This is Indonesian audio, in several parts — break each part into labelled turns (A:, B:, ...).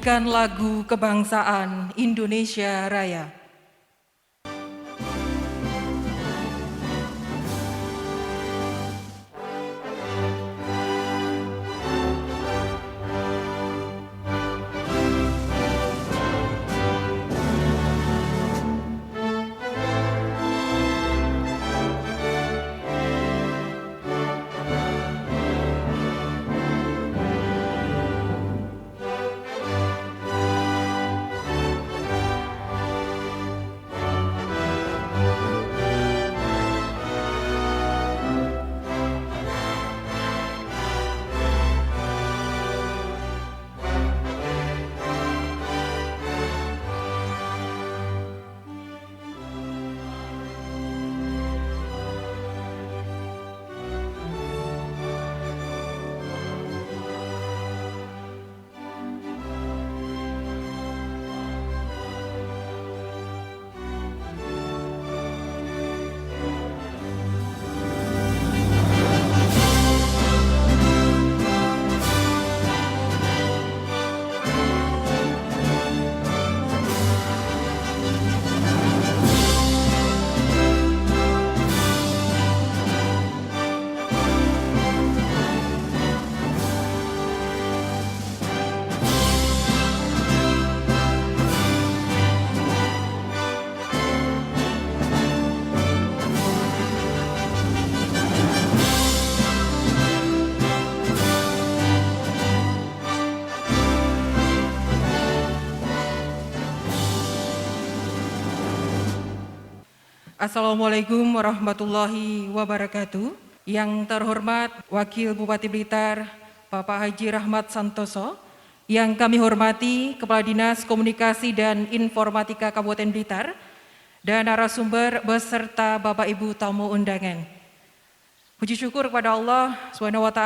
A: menyanyikan lagu kebangsaan Indonesia Raya. Assalamualaikum warahmatullahi wabarakatuh. Yang terhormat Wakil Bupati Blitar, Bapak Haji Rahmat Santoso. Yang kami hormati Kepala Dinas Komunikasi dan Informatika Kabupaten Blitar, dan narasumber beserta Bapak Ibu tamu undangan. Puji syukur kepada Allah SWT,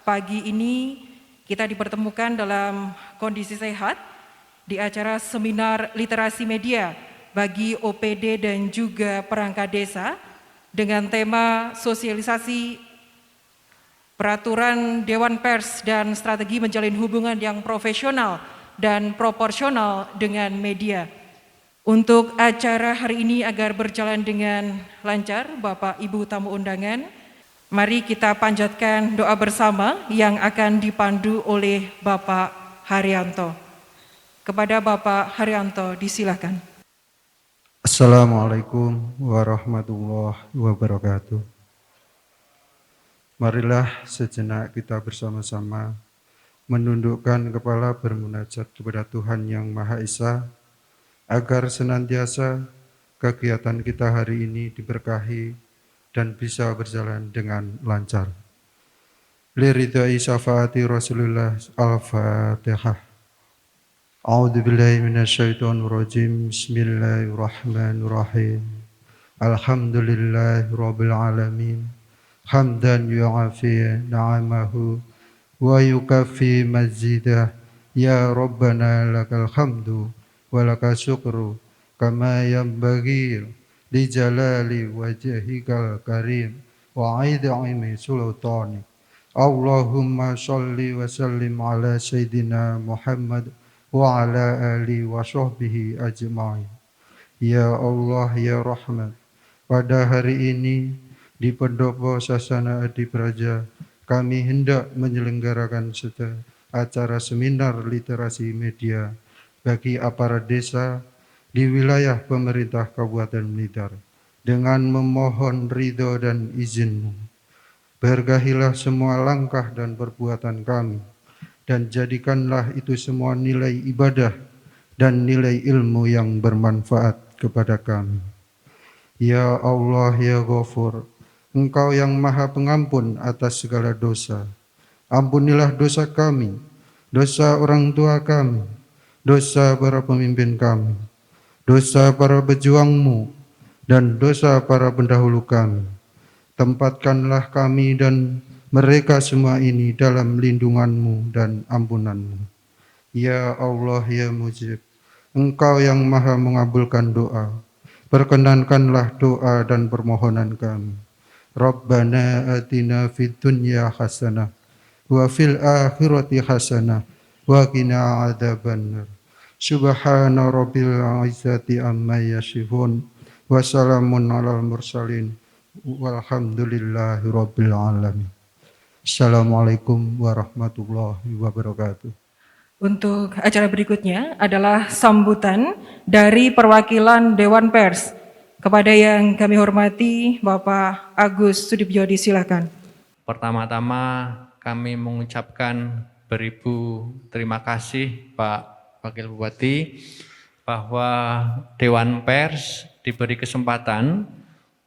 A: pagi ini kita dipertemukan dalam kondisi sehat di acara seminar literasi media bagi OPD dan juga perangkat desa dengan tema sosialisasi peraturan Dewan Pers dan strategi menjalin hubungan yang profesional dan proporsional dengan media. Untuk acara hari ini agar berjalan dengan lancar, Bapak Ibu tamu undangan, mari kita panjatkan doa bersama yang akan dipandu oleh Bapak Haryanto. Kepada Bapak Haryanto disilakan.
B: Assalamualaikum warahmatullahi wabarakatuh. Marilah sejenak kita bersama-sama menundukkan kepala bermunajat kepada Tuhan Yang Maha Esa, agar senantiasa kegiatan kita hari ini diberkahi dan bisa berjalan dengan lancar. Liridai syafaati Rasulullah Al-Fatihah. A'udzu billahi minasyaitonir rajim. Bismillahirrahmanirrahim. Alhamdulillahirabbil alamin. Hamdan yu'afi na'amahu wa yukaffi mazidah. Ya Rabbana lakal hamdu wa lakal syukru kama yanbaghi li jalali wajhikal karim wa 'idhami sultanik. Allahumma shalli wa sallim ala sayyidina Muhammad wa ala alihi wa sahbihi ajma'in. Ya Allah, ya Rahman, pada hari ini di Pendopo Sasana Adi Praja kami hendak menyelenggarakan acara seminar literasi media bagi aparat desa di wilayah pemerintah Kabupaten Blitar dengan memohon ridho dan izin-Mu. Berkahilah semua langkah dan perbuatan kami, dan jadikanlah itu semua nilai ibadah dan nilai ilmu yang bermanfaat kepada kami. Ya Allah, ya Ghafur, Engkau yang Maha Pengampun atas segala dosa. Ampunilah dosa kami, dosa orang tua kami, dosa para pemimpin kami, dosa para pejuang-Mu, dan dosa para pendahulu kami. Tempatkanlah kami dan mereka semua ini dalam lindungan-Mu dan ampunan-Mu. Ya Allah, ya Mujib, Engkau yang Maha mengabulkan doa, perkenankanlah doa dan permohonan kami. Rabbana atina fid dunya hasanah wa fil akhirati hasanah وقنا عذاب النار سبحان رب العزة عما يصفون وسلام على المرسلين والحمد لله رب العالمين. Assalamualaikum warahmatullahi wabarakatuh.
A: Untuk acara berikutnya adalah sambutan dari perwakilan Dewan Pers. Kepada yang kami hormati Bapak Agus Sudibyo, silakan.
C: Pertama-tama kami mengucapkan beribu terima kasih Pak Wakil Bupati bahwa Dewan Pers diberi kesempatan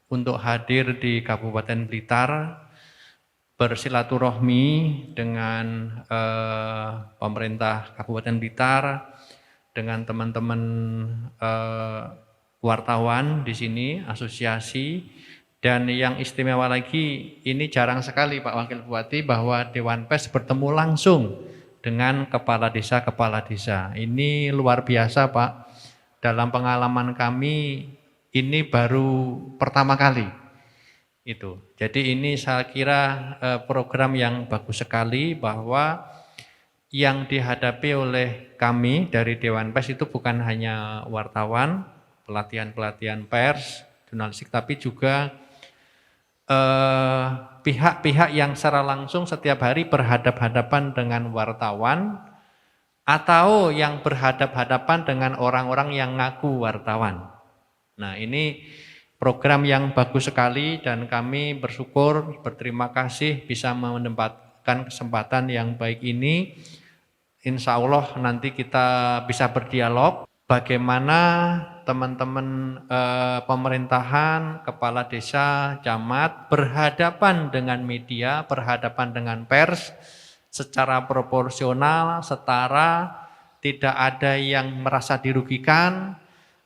C: untuk hadir di Kabupaten Blitar bersilaturahmi dengan pemerintah Kabupaten Blitar, dengan teman-teman wartawan di sini, asosiasi, dan yang istimewa lagi ini jarang sekali Pak Wakil Bupati bahwa Dewan Pers bertemu langsung dengan kepala desa. Ini luar biasa Pak. Dalam pengalaman kami ini baru pertama kali. Itu. Jadi ini saya kira program yang bagus sekali bahwa yang dihadapi oleh kami dari Dewan Pers itu bukan hanya wartawan, pelatihan pers, jurnalistik, tapi juga pihak-pihak yang secara langsung setiap hari berhadapan-hadapan dengan wartawan atau yang berhadapan-hadapan dengan orang-orang yang ngaku wartawan. Nah, ini program yang bagus sekali dan kami bersyukur, berterima kasih bisa menempatkan kesempatan yang baik ini. Insya Allah nanti kita bisa berdialog bagaimana teman-teman pemerintahan, kepala desa, camat berhadapan dengan media, berhadapan dengan pers secara proporsional, setara, tidak ada yang merasa dirugikan,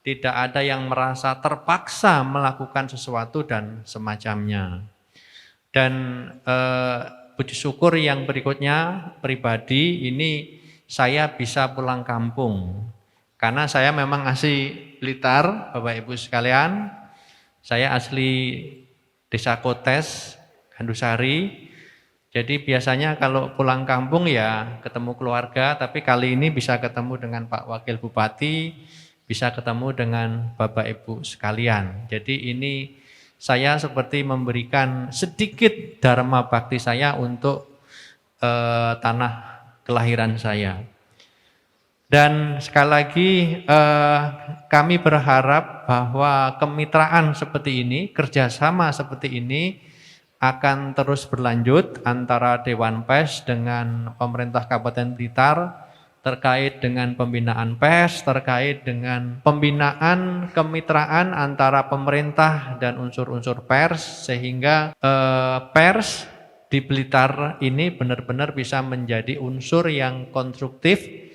C: tidak ada yang merasa terpaksa melakukan sesuatu dan semacamnya. Dan puji syukur yang berikutnya pribadi ini saya bisa pulang kampung. Karena saya memang asli Blitar, Bapak Ibu sekalian. Saya asli Desa Kotes, Gandusari. Jadi biasanya kalau pulang kampung ya ketemu keluarga, tapi kali ini bisa ketemu dengan Pak Wakil Bupati, bisa ketemu dengan Bapak Ibu sekalian. Jadi ini saya seperti memberikan sedikit dharma bakti saya untuk tanah kelahiran saya. Dan sekali lagi kami berharap bahwa kemitraan seperti ini, kerjasama seperti ini akan terus berlanjut antara Dewan Pers dengan pemerintah Kabupaten Blitar, terkait dengan pembinaan pers, terkait dengan pembinaan kemitraan antara pemerintah dan unsur-unsur pers, sehingga pers di Blitar ini benar-benar bisa menjadi unsur yang konstruktif,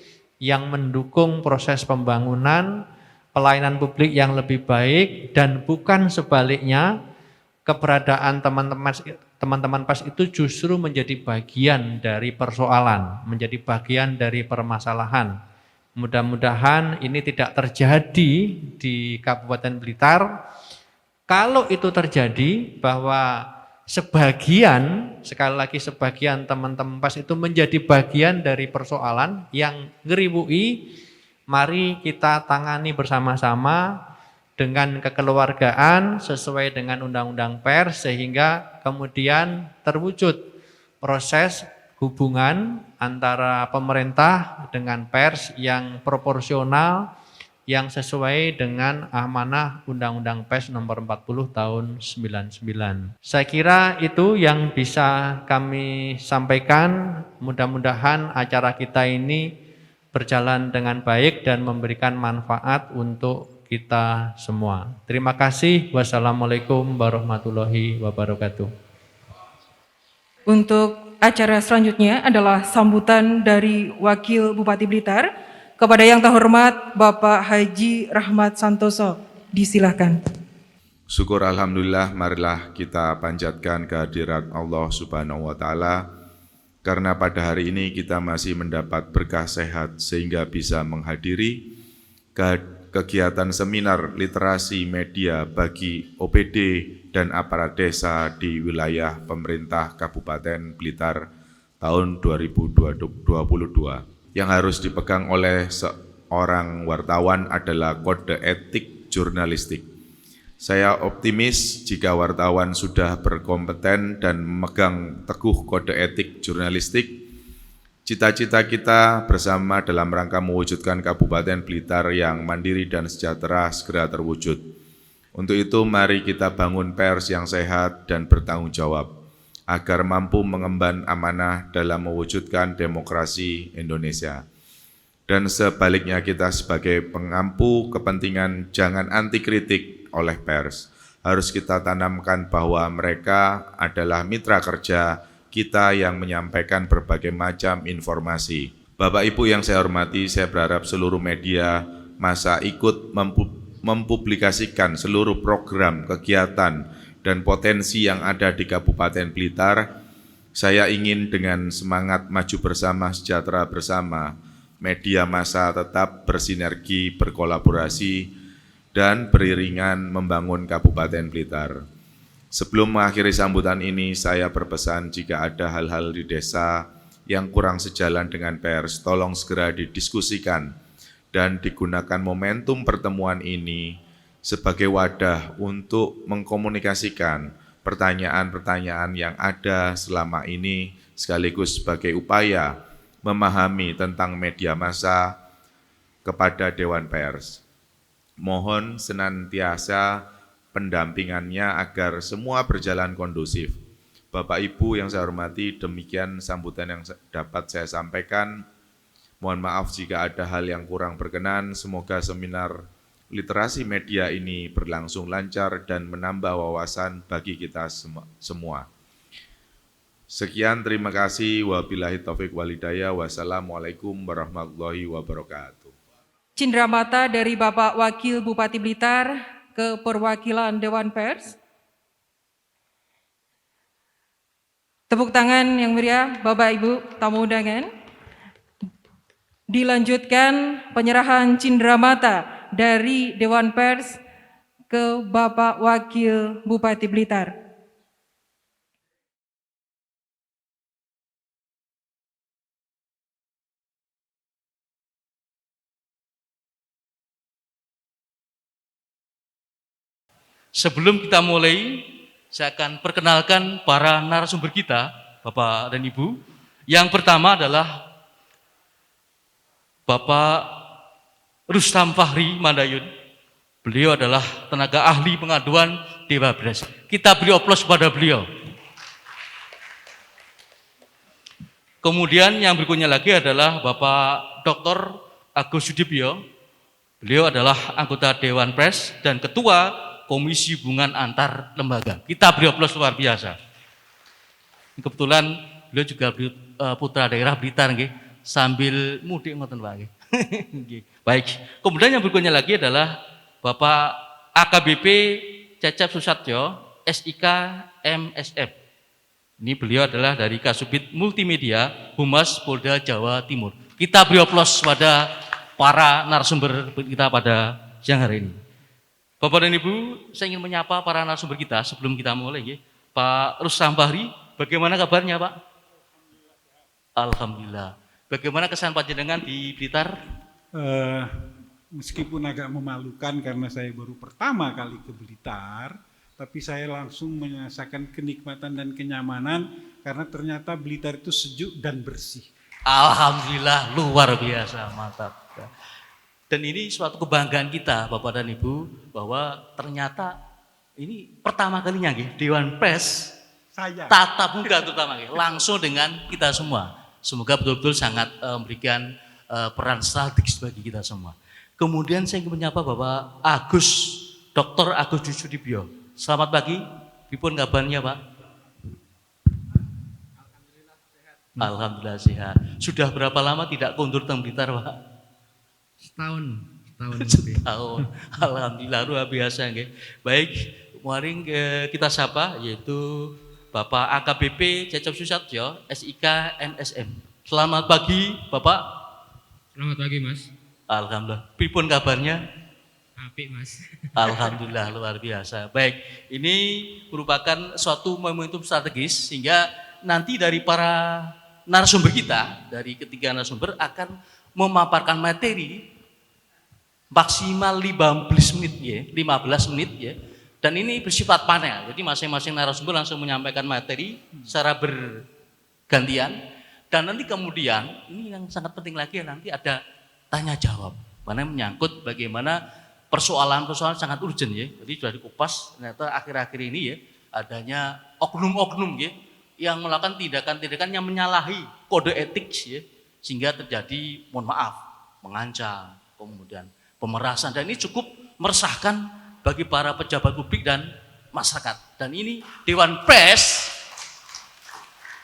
C: yang mendukung proses pembangunan, pelayanan publik yang lebih baik, dan bukan sebaliknya keberadaan teman-teman pers itu justru menjadi bagian dari persoalan, menjadi bagian dari permasalahan. Mudah-mudahan ini tidak terjadi di Kabupaten Blitar. Kalau itu terjadi bahwa sebagian, sekali lagi sebagian teman-teman pers itu menjadi bagian dari persoalan yang ngeribui, mari kita tangani bersama-sama dengan kekeluargaan sesuai dengan undang-undang pers, sehingga kemudian terwujud proses hubungan antara pemerintah dengan pers yang proporsional, yang sesuai dengan amanah Undang-Undang Pers nomor 40 tahun 99. Saya kira itu yang bisa kami sampaikan. Mudah-mudahan acara kita ini berjalan dengan baik dan memberikan manfaat untuk kita semua. Terima kasih. Wassalamualaikum warahmatullahi wabarakatuh.
A: Untuk acara selanjutnya adalah sambutan dari Wakil Bupati Blitar. Kepada yang terhormat Bapak Haji Rahmat Santoso, disilakan.
D: Syukur alhamdulillah, marilah kita panjatkan kehadirat Allah Subhanahu wa taala karena pada hari ini kita masih mendapat berkah sehat sehingga bisa menghadiri kegiatan seminar literasi media bagi OPD dan aparat desa di wilayah pemerintah Kabupaten Blitar tahun 2022. yang harus dipegang oleh seorang wartawan adalah kode etik jurnalistik. Saya optimis jika wartawan sudah berkompeten dan memegang teguh kode etik jurnalistik, cita-cita kita bersama dalam rangka mewujudkan Kabupaten Blitar yang mandiri dan sejahtera segera terwujud. Untuk itu mari kita bangun pers yang sehat dan bertanggung jawab, agar mampu mengemban amanah dalam mewujudkan demokrasi Indonesia. Dan sebaliknya kita sebagai pengampu kepentingan jangan anti kritik oleh pers. Harus kita tanamkan bahwa mereka adalah mitra kerja kita yang menyampaikan berbagai macam informasi. Bapak Ibu yang saya hormati, saya berharap seluruh media massa ikut mempublikasikan seluruh program, kegiatan, dan potensi yang ada di Kabupaten Blitar. Saya ingin dengan semangat maju bersama, sejahtera bersama, media massa tetap bersinergi, berkolaborasi, dan beriringan membangun Kabupaten Blitar. Sebelum mengakhiri sambutan ini, saya berpesan jika ada hal-hal di desa yang kurang sejalan dengan pers, tolong segera didiskusikan dan digunakan momentum pertemuan ini sebagai wadah untuk mengkomunikasikan pertanyaan-pertanyaan yang ada selama ini, sekaligus sebagai upaya memahami tentang media massa kepada Dewan Pers. Mohon senantiasa pendampingannya agar semua berjalan kondusif. Bapak Ibu yang saya hormati, demikian sambutan yang dapat saya sampaikan. Mohon maaf jika ada hal yang kurang berkenan. Semoga seminar literasi media ini berlangsung lancar dan menambah wawasan bagi kita semua. Sekian, terima kasih. Wabillahi taufik walhidayah. Wassalamualaikum warahmatullahi wabarakatuh.
A: Cindramata dari Bapak Wakil Bupati Blitar ke perwakilan Dewan Pers. Tepuk tangan yang meriah Bapak Ibu tamu undangan. Dilanjutkan penyerahan cindramata dari Dewan Pers ke Bapak Wakil Bupati Blitar.
E: Sebelum kita mulai, saya akan perkenalkan para narasumber kita, Bapak dan Ibu. Yang pertama adalah Bapak Rustam Fahri Mandayun. Beliau adalah tenaga ahli pengaduan Dewa Bres. Kita beri aplaus pada beliau. Kemudian yang berikutnya lagi adalah Bapak Dr. Agus Sudibyo. Beliau adalah anggota Dewan Pers dan Ketua Komisi Hubungan Antar Lembaga. Kita beri aplaus luar biasa. Kebetulan beliau juga putra daerah Blitar, nggih, sambil mudik ngoten Pak. Baik. Kemudian yang berikutnya lagi adalah Bapak AKBP Cecep Susatyo, SIK MSF. Ini beliau adalah dari Kasubit Multimedia Humas Polda Jawa Timur. Kita beri aplaus pada para narasumber kita pada siang hari ini. Bapak dan Ibu, saya ingin menyapa para narasumber kita sebelum kita mulai. Ya. Pak Rustam Fahri, bagaimana kabarnya Pak? Alhamdulillah. Bagaimana kesan panjenengan di Blitar?
F: Meskipun agak memalukan karena saya baru pertama kali ke Blitar, tapi saya langsung merasakan kenikmatan dan kenyamanan karena ternyata Blitar itu sejuk dan bersih.
E: Alhamdulillah, luar biasa, mantap. Dan ini suatu kebanggaan kita Bapak dan Ibu bahwa ternyata ini pertama kalinya Dewan Pers
F: Saya
E: tatap muka terutama langsung dengan kita semua. Semoga betul-betul sangat memberikan peran strategis bagi kita semua. Kemudian saya ingin menyapa Bapak Dr. Agus Sudibyo. Selamat pagi, pripun kabarnya Pak? Alhamdulillah sehat. Sudah berapa lama tidak kondur teng Blitar Pak?
G: Setahun
E: Setahun. Alhamdulillah luar biasa nggih. Baik, mari kita sapa yaitu Bapak AKBP Cecep Susatyo, SIK MSM. Selamat pagi, Bapak.
G: Selamat pagi Mas.
E: Alhamdulillah. Pripun kabarnya?
G: Apik Mas.
E: Alhamdulillah luar biasa. Baik, ini merupakan suatu momentum strategis sehingga nanti dari para narasumber kita dari ketiga narasumber akan memaparkan materi maksimal 15 menit ya, 15 menit ya. Dan ini bersifat panel. Jadi masing-masing narasumber langsung menyampaikan materi secara bergantian. Dan nanti kemudian ini yang sangat penting lagi ya, nanti ada tanya jawab. Karena menyangkut bagaimana persoalan-persoalan sangat urgent ya. Jadi sudah dikupas ternyata akhir-akhir ini ya adanya oknum-oknum ya yang melakukan tindakan-tindakan yang menyalahi kode etik ya, sehingga terjadi mohon maaf mengancam, kemudian pemerasan, dan ini cukup meresahkan bagi para pejabat publik dan masyarakat. Dan ini Dewan Pers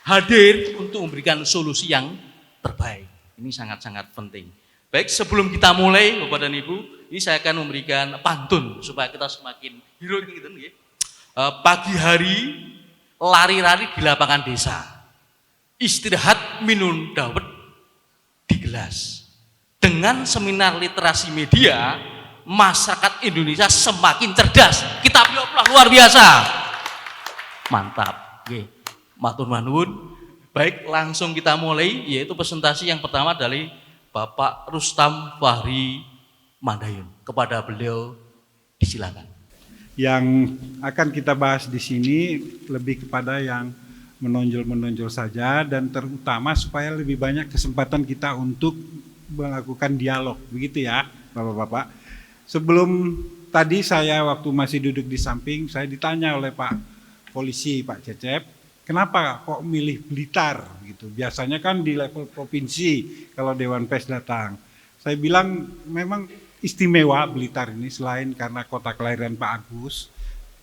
E: hadir untuk memberikan solusi yang terbaik. Ini sangat-sangat penting. Baik, sebelum kita mulai Bapak dan Ibu, ini saya akan memberikan pantun supaya kita semakin heroik gitu ya. Pagi hari lari-lari di lapangan desa, istirahat minum dawet di gelas. Dengan seminar literasi media, masyarakat Indonesia semakin cerdas. Kita beri aplaus luar biasa. Mantap. Oke. Matur nuwun. Baik, langsung kita mulai, yaitu presentasi yang pertama dari Bapak Rustam Fahri Mandayun. Kepada beliau disilakan.
F: Yang akan kita bahas di sini lebih kepada yang menonjol-menonjol saja, dan terutama supaya lebih banyak kesempatan kita untuk melakukan dialog, begitu ya Bapak-Bapak. Sebelum tadi saya waktu masih duduk di samping, saya ditanya oleh Pak Polisi, Pak Cecep, kenapa kok milih Blitar gitu? Biasanya kan di level provinsi kalau Dewan Pers datang. Saya bilang memang istimewa Blitar ini selain karena kota kelahiran Pak Agus,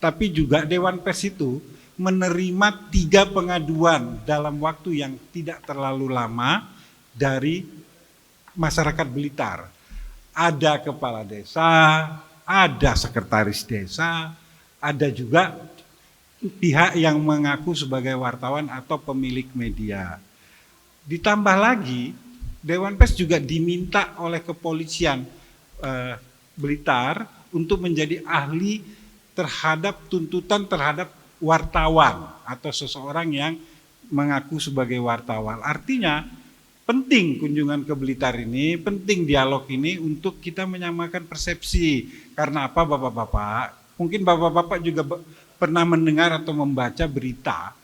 F: tapi juga Dewan Pers itu menerima 3 pengaduan dalam waktu yang tidak terlalu lama dari masyarakat Blitar. Ada kepala desa, ada sekretaris desa, ada juga pihak yang mengaku sebagai wartawan atau pemilik media. Ditambah lagi, Dewan Pers juga diminta oleh kepolisian Blitar untuk menjadi ahli terhadap tuntutan terhadap wartawan atau seseorang yang mengaku sebagai wartawan. Artinya penting kunjungan ke Blitar ini, penting dialog ini untuk kita menyamakan persepsi. Karena apa Bapak-Bapak? Mungkin Bapak-Bapak juga pernah mendengar atau membaca berita,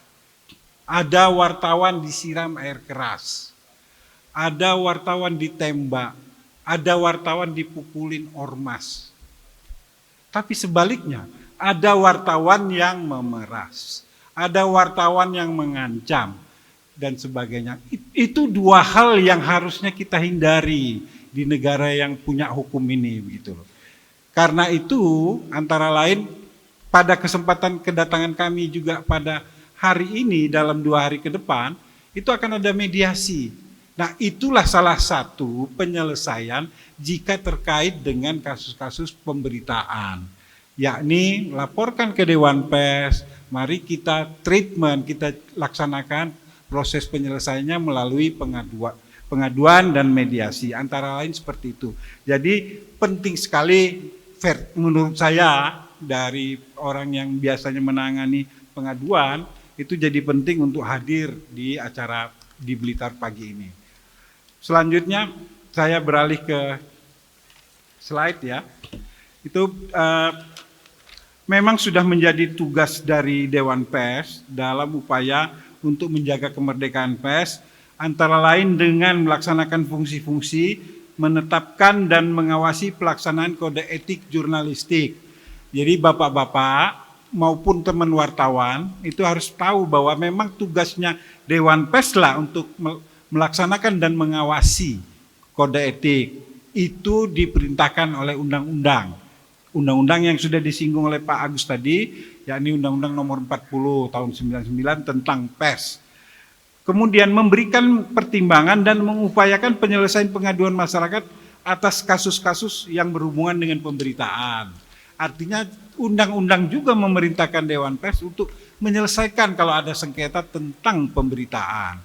F: ada wartawan disiram air keras, ada wartawan ditembak, ada wartawan dipukulin ormas. Tapi sebaliknya, ada wartawan yang memeras, ada wartawan yang mengancam, dan sebagainya. Itu 2 hal yang harusnya kita hindari di negara yang punya hukum ini, begitu loh. Karena itu, antara lain, pada kesempatan kedatangan kami juga pada hari ini, dalam 2 hari ke depan, itu akan ada mediasi. Nah, itulah salah satu penyelesaian jika terkait dengan kasus-kasus pemberitaan. Yakni laporkan ke Dewan Pers, mari kita treatment, kita laksanakan proses penyelesaiannya melalui pengaduan dan mediasi, antara lain seperti itu. Jadi penting sekali menurut saya dari orang yang biasanya menangani pengaduan, itu jadi penting untuk hadir di acara di Blitar pagi ini. Selanjutnya saya beralih ke slide ya. Itu memang sudah menjadi tugas dari Dewan Pers dalam upaya untuk menjaga kemerdekaan pers, antara lain dengan melaksanakan fungsi-fungsi, menetapkan dan mengawasi pelaksanaan kode etik jurnalistik. Jadi Bapak-Bapak maupun teman wartawan itu harus tahu bahwa memang tugasnya Dewan Pers lah untuk melaksanakan dan mengawasi kode etik. Itu diperintahkan oleh undang-undang. Undang-undang yang sudah disinggung oleh Pak Agus tadi, yakni Undang-Undang Nomor 40 Tahun 99 tentang pers. Kemudian memberikan pertimbangan dan mengupayakan penyelesaian pengaduan masyarakat atas kasus-kasus yang berhubungan dengan pemberitaan. Artinya undang-undang juga memerintahkan Dewan Pers untuk menyelesaikan kalau ada sengketa tentang pemberitaan.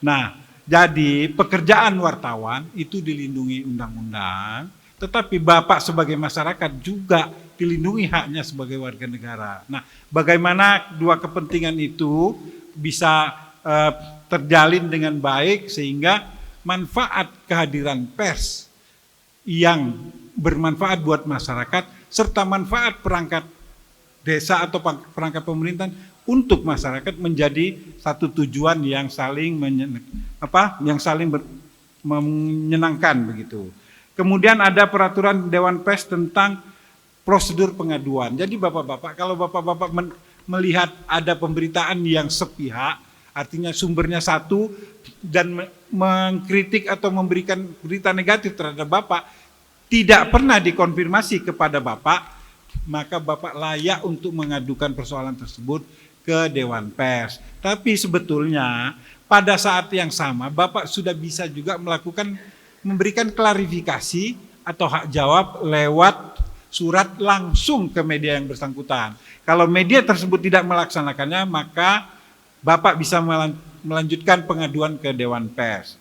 F: Nah, jadi pekerjaan wartawan itu dilindungi undang-undang, tetapi Bapak sebagai masyarakat juga dilindungi haknya sebagai warga negara. Nah, bagaimana 2 kepentingan itu bisa terjalin dengan baik sehingga manfaat kehadiran pers yang bermanfaat buat masyarakat serta manfaat perangkat desa atau perangkat pemerintahan untuk masyarakat menjadi satu tujuan yang saling menyenangkan begitu. Kemudian ada peraturan Dewan Pers tentang prosedur pengaduan. Jadi Bapak-bapak, kalau Bapak-bapak melihat ada pemberitaan yang sepihak, artinya sumbernya satu dan mengkritik atau memberikan berita negatif terhadap Bapak, tidak pernah dikonfirmasi kepada Bapak, maka Bapak layak untuk mengadukan persoalan tersebut ke Dewan Pers. Tapi sebetulnya pada saat yang sama Bapak sudah bisa juga memberikan klarifikasi atau hak jawab lewat surat langsung ke media yang bersangkutan. Kalau media tersebut tidak melaksanakannya, maka Bapak bisa melanjutkan pengaduan ke Dewan Pers.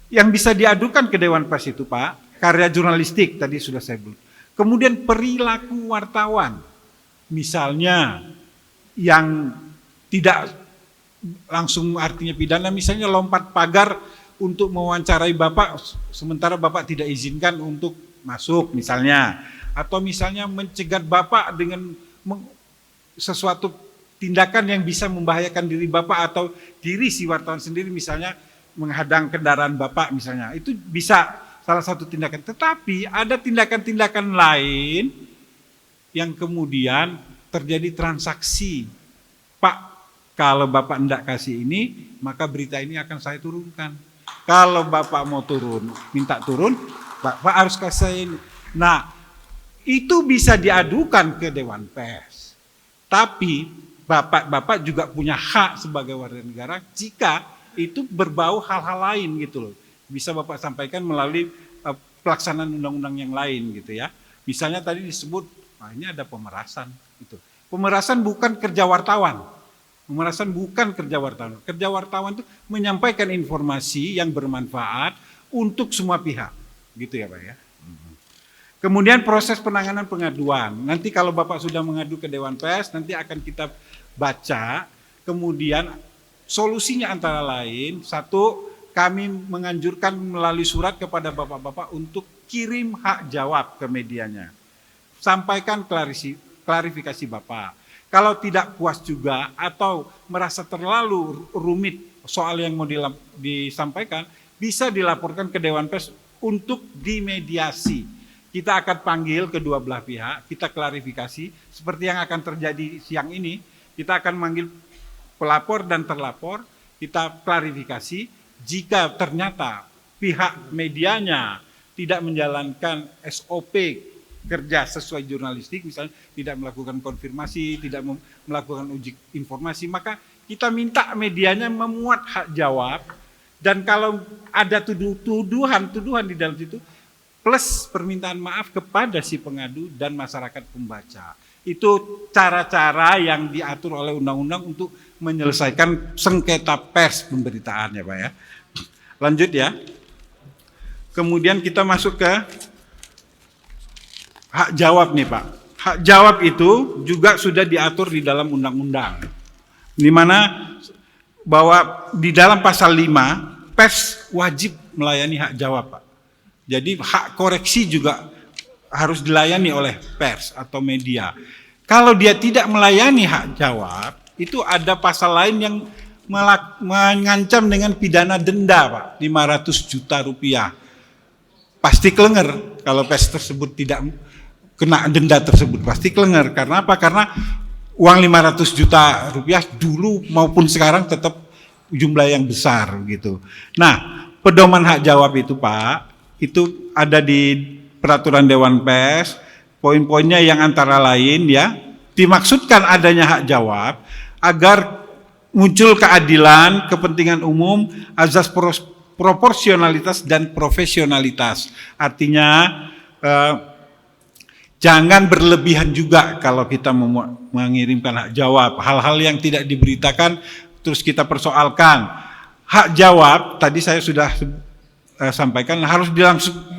F: Yang bisa diadukan ke Dewan Pers itu Pak, karya jurnalistik tadi sudah saya bilang. Kemudian perilaku wartawan, misalnya yang tidak langsung artinya pidana, misalnya lompat pagar untuk mewawancarai Bapak sementara Bapak tidak izinkan untuk masuk misalnya, atau misalnya mencegat Bapak dengan sesuatu tindakan yang bisa membahayakan diri Bapak atau diri si wartawan sendiri, misalnya menghadang kendaraan Bapak misalnya, itu bisa salah satu tindakan. Tetapi ada tindakan-tindakan lain yang kemudian terjadi transaksi. Pak, kalau Bapak tidak kasih ini, maka berita ini akan saya turunkan. Kalau Bapak mau turun, minta turun, Bapak harus kasih ini. Nah, itu bisa diadukan ke Dewan Pers. Tapi Bapak juga punya hak sebagai warga negara jika itu berbau hal-hal lain gitu loh. Bisa Bapak sampaikan melalui pelaksanaan undang-undang yang lain gitu ya. Misalnya tadi disebut, ini ada pemerasan gitu. Pemerasan bukan kerja wartawan. Pemerasan bukan kerja wartawan. Kerja wartawan itu menyampaikan informasi yang bermanfaat untuk semua pihak. Gitu ya Pak ya. Kemudian proses penanganan pengaduan. Nanti kalau Bapak sudah mengadu ke Dewan Pers, nanti akan kita baca. Kemudian solusinya antara lain, satu, kami menganjurkan melalui surat kepada Bapak-bapak untuk kirim hak jawab ke medianya. Sampaikan klarifikasi Bapak. Kalau tidak puas juga atau merasa terlalu rumit soal yang mau disampaikan, bisa dilaporkan ke Dewan Pers untuk dimediasi. Kita akan panggil kedua belah pihak, kita klarifikasi seperti yang akan terjadi siang ini. Kita akan manggil pelapor dan terlapor, kita klarifikasi. Jika ternyata pihak medianya tidak menjalankan SOP kerja sesuai jurnalistik, misalnya tidak melakukan konfirmasi, tidak melakukan uji informasi, maka kita minta medianya memuat hak jawab, dan kalau ada tuduhan di dalam situ, plus permintaan maaf kepada si pengadu dan masyarakat pembaca. Itu cara-cara yang diatur oleh undang-undang untuk menyelesaikan sengketa pers pemberitaan ya Pak ya. Lanjut ya. Kemudian kita masuk ke hak jawab nih Pak. Hak jawab itu juga sudah diatur di dalam undang-undang. Di mana bahwa di dalam pasal 5 pers wajib melayani hak jawab Pak. Jadi hak koreksi juga harus dilayani oleh pers atau media. Kalau dia tidak melayani hak jawab, itu ada pasal lain yang mengancam dengan pidana denda Pak, 500 juta rupiah. Pasti kelenger kalau pers tersebut tidak kena denda tersebut, pasti kelenger. Karena apa? Karena uang 500 juta rupiah dulu maupun sekarang tetap jumlah yang besar gitu. Nah, pedoman hak jawab itu Pak, itu ada di peraturan Dewan Pers, poin-poinnya yang antara lain ya, dimaksudkan adanya hak jawab agar muncul keadilan, kepentingan umum, azas proporsionalitas dan profesionalitas. Artinya jangan berlebihan juga kalau kita mengirimkan hak jawab. Hal-hal yang tidak diberitakan terus kita persoalkan. Hak jawab tadi saya sudah sampaikan harus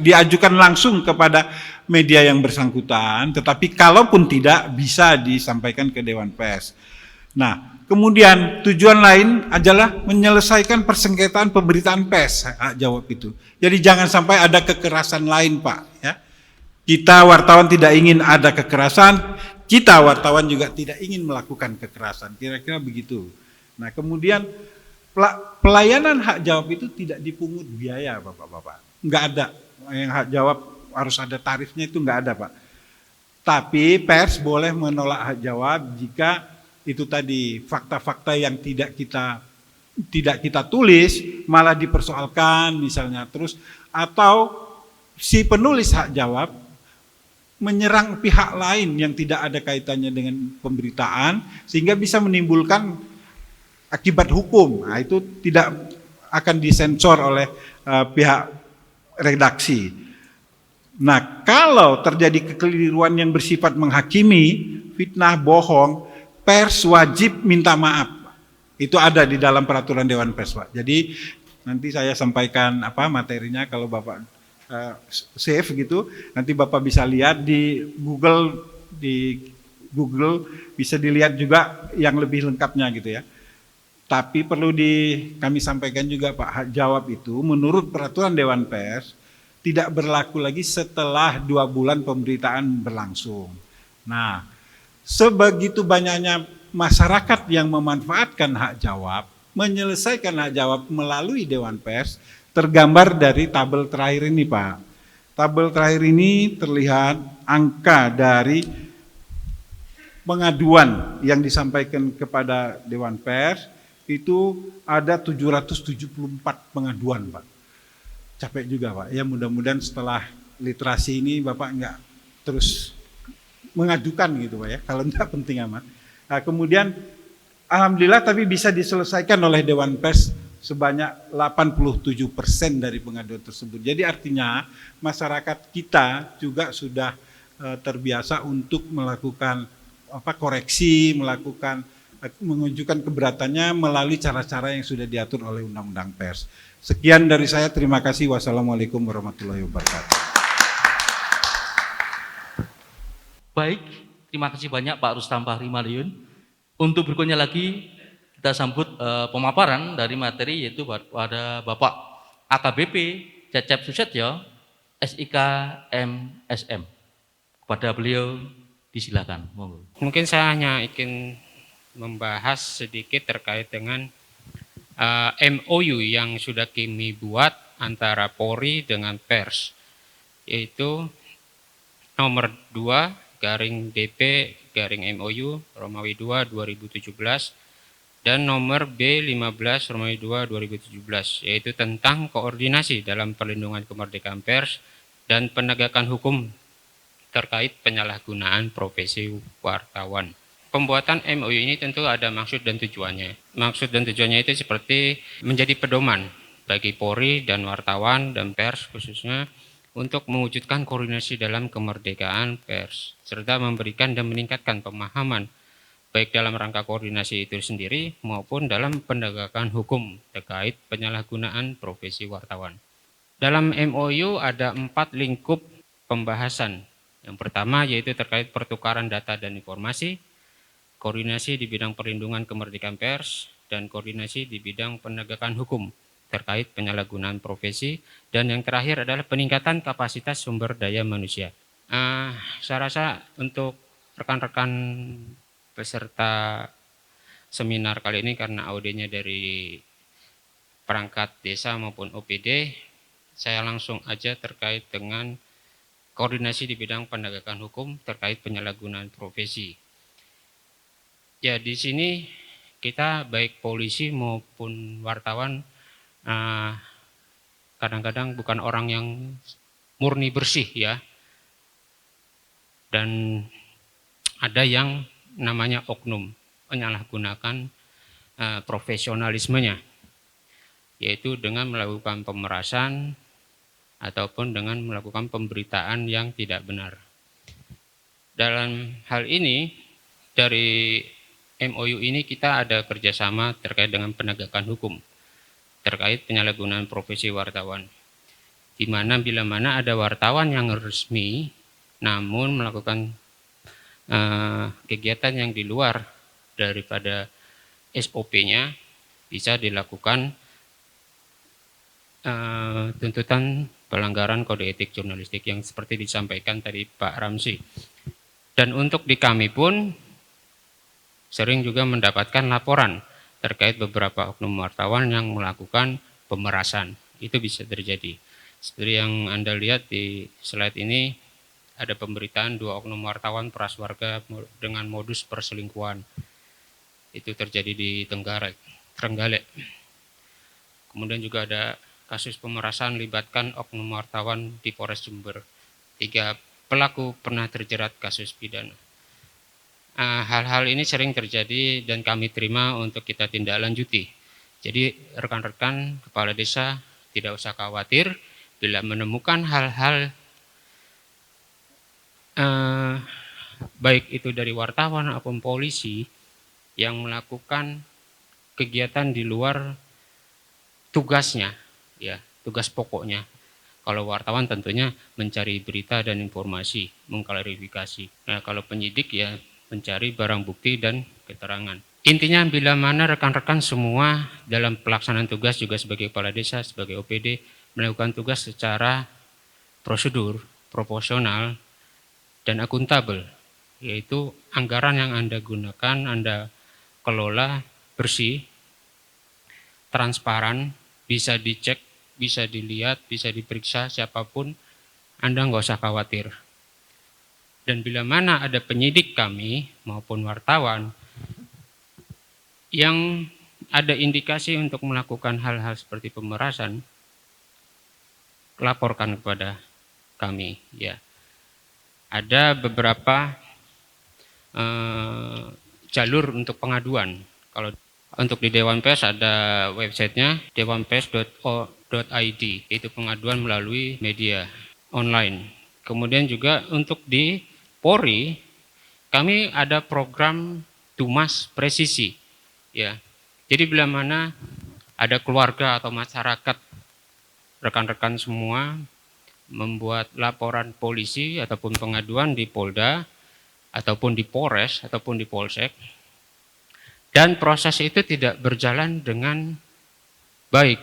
F: diajukan langsung kepada media yang bersangkutan, tetapi kalaupun tidak bisa disampaikan ke Dewan Pers. Nah, kemudian tujuan lain adalah menyelesaikan persengketaan pemberitaan pers, hak jawab itu. Jadi jangan sampai ada kekerasan lain, Pak. Ya. Kita wartawan tidak ingin ada kekerasan, kita wartawan juga tidak ingin melakukan kekerasan. Kira-kira begitu. Nah, kemudian pelayanan hak jawab itu tidak dipungut biaya, Bapak-bapak. Enggak ada yang hak jawab harus ada tarifnya, itu enggak ada, Pak. Tapi pers boleh menolak hak jawab jika itu tadi fakta-fakta yang tidak kita tulis malah dipersoalkan misalnya, terus atau si penulis hak jawab menyerang pihak lain yang tidak ada kaitannya dengan pemberitaan sehingga bisa menimbulkan akibat hukum. Nah, itu tidak akan disensor oleh pihak redaksi. Nah, kalau terjadi kekeliruan yang bersifat menghakimi, fitnah, bohong, pers wajib minta maaf. Itu ada di dalam peraturan Dewan Pers, Pak. Jadi nanti saya sampaikan materinya kalau Bapak save gitu, nanti Bapak bisa lihat di Google bisa dilihat juga yang lebih lengkapnya gitu ya. Tapi perlu kami sampaikan juga, Pak, hak jawab itu menurut peraturan Dewan Pers tidak berlaku lagi setelah 2 bulan pemberitaan berlangsung. Nah, sebegitu banyaknya masyarakat yang memanfaatkan hak jawab, menyelesaikan hak jawab melalui Dewan Pers, tergambar dari tabel terakhir ini, Pak. Tabel terakhir ini terlihat angka dari pengaduan yang disampaikan kepada Dewan Pers, itu ada 774 pengaduan, Pak. Capek juga, Pak. Ya mudah-mudahan setelah literasi ini Bapak enggak terus mengadukan gitu, Pak ya, kalau enggak penting amat. Nah, kemudian alhamdulillah tapi bisa diselesaikan oleh Dewan Pers sebanyak 87% dari pengaduan tersebut. Jadi artinya masyarakat kita juga sudah terbiasa untuk melakukan koreksi, menunjukkan keberatannya melalui cara-cara yang sudah diatur oleh Undang-Undang Pers. Sekian dari saya, terima kasih. Wassalamualaikum warahmatullahi wabarakatuh.
E: Baik, terima kasih banyak Pak Rustam Fahri Maliun. Untuk berikutnya lagi kita sambut pemaparan dari materi yaitu pada Bapak AKBP Cecep Susetyo, SIK MSM. Kepada beliau disilakan. Monggo.
H: Mungkin saya hanya ingin membahas sedikit terkait dengan MOU yang sudah kami buat antara Polri dengan pers, yaitu nomor 2 /DP MOU Romawi 2 2017 dan nomor B15 Romawi 2 2017, yaitu tentang koordinasi dalam perlindungan kemerdekaan pers dan penegakan hukum terkait penyalahgunaan profesi wartawan. Pembuatan MOU ini tentu ada maksud dan tujuannya. Maksud dan tujuannya itu seperti menjadi pedoman bagi Polri dan wartawan dan pers khususnya untuk mewujudkan koordinasi dalam kemerdekaan pers, serta memberikan dan meningkatkan pemahaman baik dalam rangka koordinasi itu sendiri maupun dalam penegakan hukum terkait penyalahgunaan profesi wartawan. Dalam MOU ada 4 lingkup pembahasan. Yang pertama yaitu terkait pertukaran data dan informasi, koordinasi di bidang perlindungan kemerdekaan pers, dan koordinasi di bidang penegakan hukum terkait penyalahgunaan profesi, dan yang terakhir adalah peningkatan kapasitas sumber daya manusia. Saya rasa untuk rekan-rekan peserta seminar kali ini karena audionya dari perangkat desa maupun OPD, saya langsung aja terkait dengan koordinasi di bidang penegakan hukum terkait penyalahgunaan profesi. Ya, di sini kita baik polisi maupun wartawan kadang-kadang bukan orang yang murni bersih ya, dan ada yang namanya oknum menyalahgunakan profesionalismenya, yaitu dengan melakukan pemerasan ataupun dengan melakukan pemberitaan yang tidak benar. Dalam hal ini dari MOU ini kita ada kerjasama terkait dengan penegakan hukum terkait penyalahgunaan profesi wartawan, di mana bila mana ada wartawan yang resmi namun melakukan kegiatan yang di luar daripada SOP-nya bisa dilakukan tuntutan pelanggaran kode etik jurnalistik yang seperti disampaikan tadi Pak Ramzi. Dan untuk di kami pun sering juga mendapatkan laporan terkait beberapa oknum wartawan yang melakukan pemerasan. Itu bisa terjadi. Seperti yang Anda lihat di slide ini, ada pemberitaan 2 oknum wartawan peras warga dengan modus perselingkuhan. Itu terjadi di Trenggalek. Kemudian juga ada kasus pemerasan libatkan oknum wartawan di Polres Jember. 3 pelaku pernah terjerat kasus pidana. Hal-hal ini sering terjadi dan kami terima untuk kita tindak lanjuti. Jadi rekan-rekan kepala desa tidak usah khawatir bila menemukan hal-hal baik itu dari wartawan maupun polisi yang melakukan kegiatan di luar tugasnya, ya, tugas pokoknya. Kalau wartawan tentunya mencari berita dan informasi, mengklarifikasi. Nah, kalau penyidik ya mencari barang bukti dan keterangan. Intinya bila mana rekan-rekan semua dalam pelaksanaan tugas juga sebagai kepala desa, sebagai OPD melakukan tugas secara prosedur, proporsional, dan akuntabel, yaitu anggaran yang Anda gunakan, Anda kelola bersih, transparan, bisa dicek, bisa dilihat, bisa diperiksa siapapun, Anda nggak usah khawatir. Dan bila mana ada penyidik kami maupun wartawan yang ada indikasi untuk melakukan hal-hal seperti pemerasan, laporkan kepada kami. Ya, ada beberapa jalur untuk pengaduan. Kalau untuk di Dewan Pers ada websitenya dewanpers.o.id, itu pengaduan melalui media online. Kemudian juga untuk di Polri, kami ada program Dumas Presisi. Ya, jadi bila mana ada keluarga atau masyarakat, rekan-rekan semua membuat laporan polisi ataupun pengaduan di Polda, ataupun di Polres, ataupun di Polsek, dan proses itu tidak berjalan dengan baik,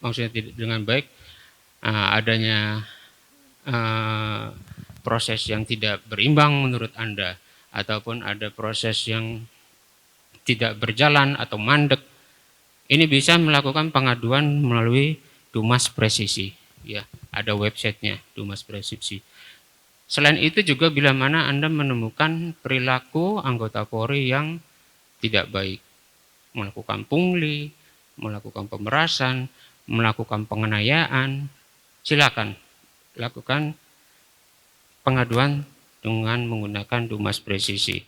H: maksudnya tidak dengan baik, adanya proses yang tidak berimbang menurut Anda, ataupun ada proses yang tidak berjalan atau mandek, ini bisa melakukan pengaduan melalui Dumas Presisi. Ya, ada websitenya Dumas Presisi. Selain itu juga bila mana Anda menemukan perilaku anggota Polri yang tidak baik, melakukan pungli, melakukan pemerasan, melakukan penganiayaan, silakan lakukan pengaduan dengan menggunakan Dumas Presisi.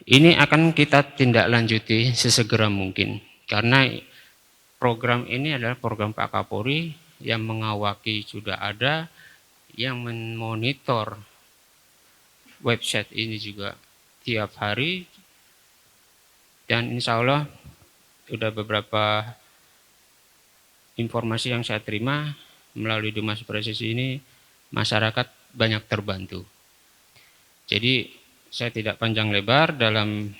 H: Ini akan kita tindak lanjuti sesegera mungkin, karena program ini adalah program Pak Kapolri yang mengawaki sudah ada, yang memonitor website ini juga tiap hari, dan insya Allah sudah beberapa informasi yang saya terima melalui Dumas Presisi ini, masyarakat banyak terbantu. Jadi saya tidak panjang lebar dalam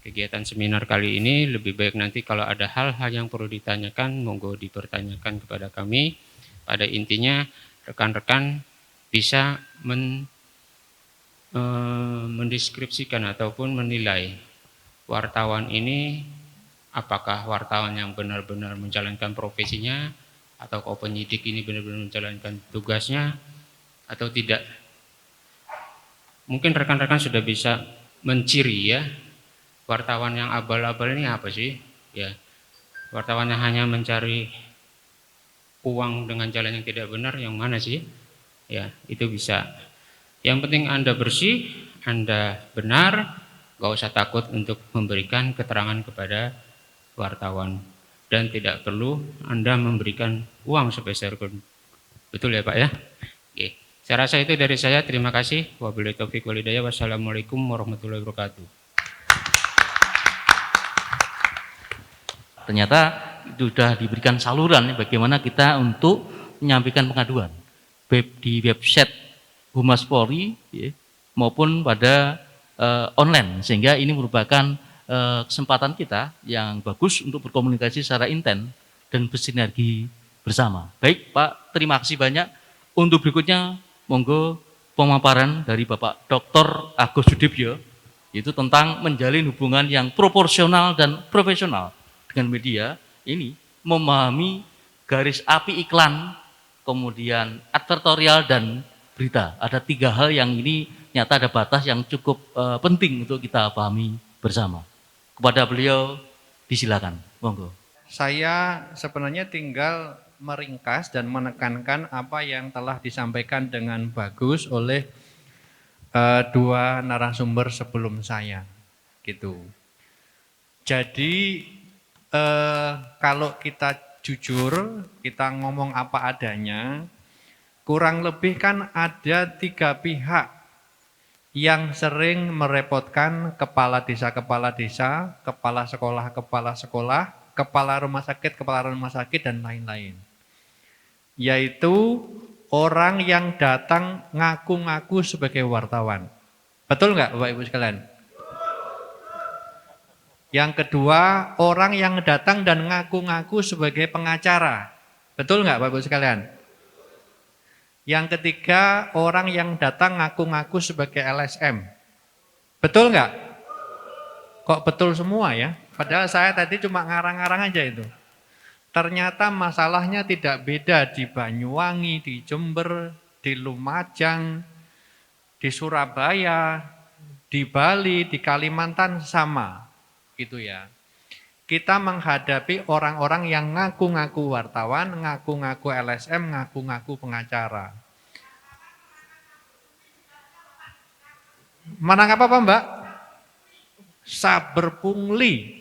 H: kegiatan seminar kali ini, lebih baik nanti kalau ada hal-hal yang perlu ditanyakan, monggo dipertanyakan kepada kami. Pada intinya rekan-rekan bisa mendeskripsikan ataupun menilai wartawan ini apakah wartawan yang benar-benar menjalankan profesinya, atau penyidik ini benar-benar menjalankan tugasnya atau tidak. Mungkin rekan-rekan sudah bisa menciri ya, wartawan yang abal-abal ini apa sih? Ya, wartawan yang hanya mencari uang dengan jalan yang tidak benar, yang mana sih? Ya, itu bisa. Yang penting Anda bersih, Anda benar, gak usah takut untuk memberikan keterangan kepada wartawan. Dan tidak perlu Anda memberikan uang sebesar pun. Betul ya Pak ya? Oke. Saya rasa itu dari saya. Terima kasih. Wabillahi taufiq wal hidayah. Wassalamualaikum warahmatullahi wabarakatuh.
E: Ternyata sudah diberikan saluran bagaimana kita untuk menyampaikan pengaduan di website Humas Polri ya, maupun pada online, sehingga ini merupakan kesempatan kita yang bagus untuk berkomunikasi secara intens dan bersinergi bersama. Baik Pak, terima kasih banyak. Untuk berikutnya, monggo pemaparan dari Bapak Dr. Agus Sudibyo, yaitu tentang menjalin hubungan yang proporsional dan profesional dengan media, ini memahami garis api iklan, kemudian advertorial dan berita. Ada 3 hal yang ini nyata ada batas yang cukup penting untuk kita pahami bersama. Kepada beliau disilakan, monggo.
C: Saya sebenarnya tinggal meringkas dan menekankan apa yang telah disampaikan dengan bagus oleh 2 narasumber sebelum saya, gitu. Jadi kalau kita jujur, kita ngomong apa adanya, kurang lebih kan ada 3 pihak yang sering merepotkan kepala desa, kepala sekolah, kepala rumah sakit, dan lain-lain. Yaitu orang yang datang ngaku-ngaku sebagai wartawan. Betul nggak Bapak Ibu sekalian? Yang kedua, orang yang datang dan ngaku-ngaku sebagai pengacara. Betul nggak Bapak Ibu sekalian? Yang ketiga, orang yang datang ngaku-ngaku sebagai LSM. Betul nggak? Kok betul semua ya? Padahal saya tadi cuma ngarang-ngarang aja itu. Ternyata masalahnya tidak beda di Banyuwangi, di Jember, di Lumajang, di Surabaya, di Bali, di Kalimantan sama. Gitu ya. Kita menghadapi orang-orang yang ngaku-ngaku wartawan, ngaku-ngaku LSM, ngaku-ngaku pengacara. Menang apa Mbak? Saber pungli.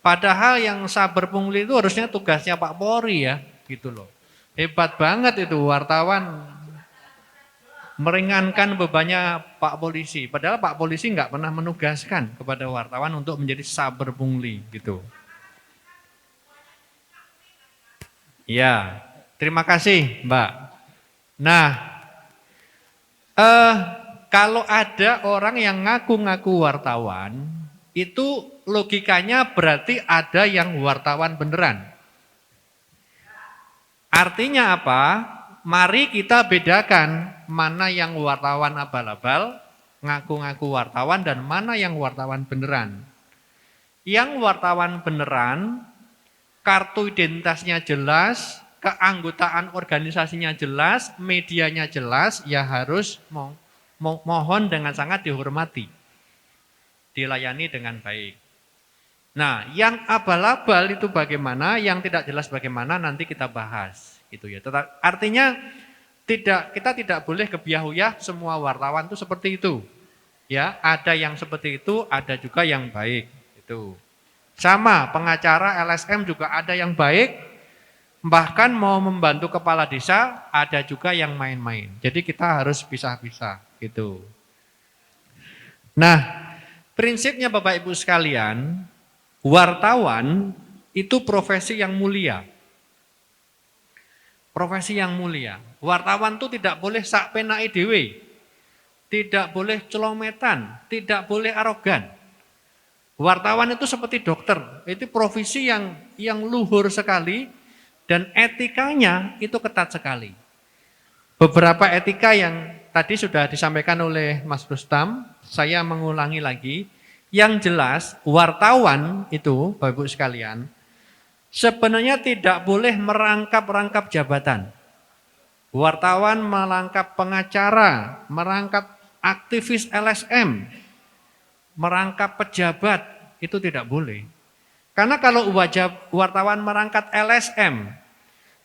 C: Padahal yang saber pungli itu harusnya tugasnya Pak Polri ya, gitu loh. Hebat banget itu wartawan meringankan bebannya Pak Polisi. Padahal Pak Polisi nggak pernah menugaskan kepada wartawan untuk menjadi saber pungli gitu. Ya, terima kasih Mbak. Nah, kalau ada orang yang ngaku-ngaku wartawan, itu logikanya berarti ada yang wartawan beneran. Artinya apa? Mari kita bedakan mana yang wartawan abal-abal, ngaku-ngaku wartawan, dan mana yang wartawan beneran. Yang wartawan beneran, kartu identitasnya jelas, keanggotaan organisasinya jelas, medianya jelas, ya harus mohon dengan sangat dihormati, dilayani dengan baik. Nah, yang abal-abal itu bagaimana, yang tidak jelas bagaimana nanti kita bahas. Gitu ya. Artinya kita tidak boleh kebiahuyah semua wartawan itu seperti itu. Ya, ada yang seperti itu, ada juga yang baik. Itu. Sama pengacara LSM juga ada yang baik, bahkan mau membantu kepala desa ada juga yang main-main. Jadi kita harus pisah-pisah gitu. Nah, prinsipnya Bapak Ibu sekalian, wartawan itu profesi yang mulia. Profesi yang mulia. Wartawan itu tidak boleh sak penake dhewe. Tidak boleh celometan, tidak boleh arogan. Wartawan itu seperti dokter, itu profesi yang luhur sekali dan etikanya itu ketat sekali. Beberapa etika yang tadi sudah disampaikan oleh Mas Rustam, saya mengulangi lagi. Yang jelas wartawan itu Bapak Ibu sekalian, sebenarnya tidak boleh merangkap-rangkap jabatan. Wartawan merangkap pengacara, merangkap aktivis LSM, merangkap pejabat, itu tidak boleh. Karena kalau wartawan merangkap LSM,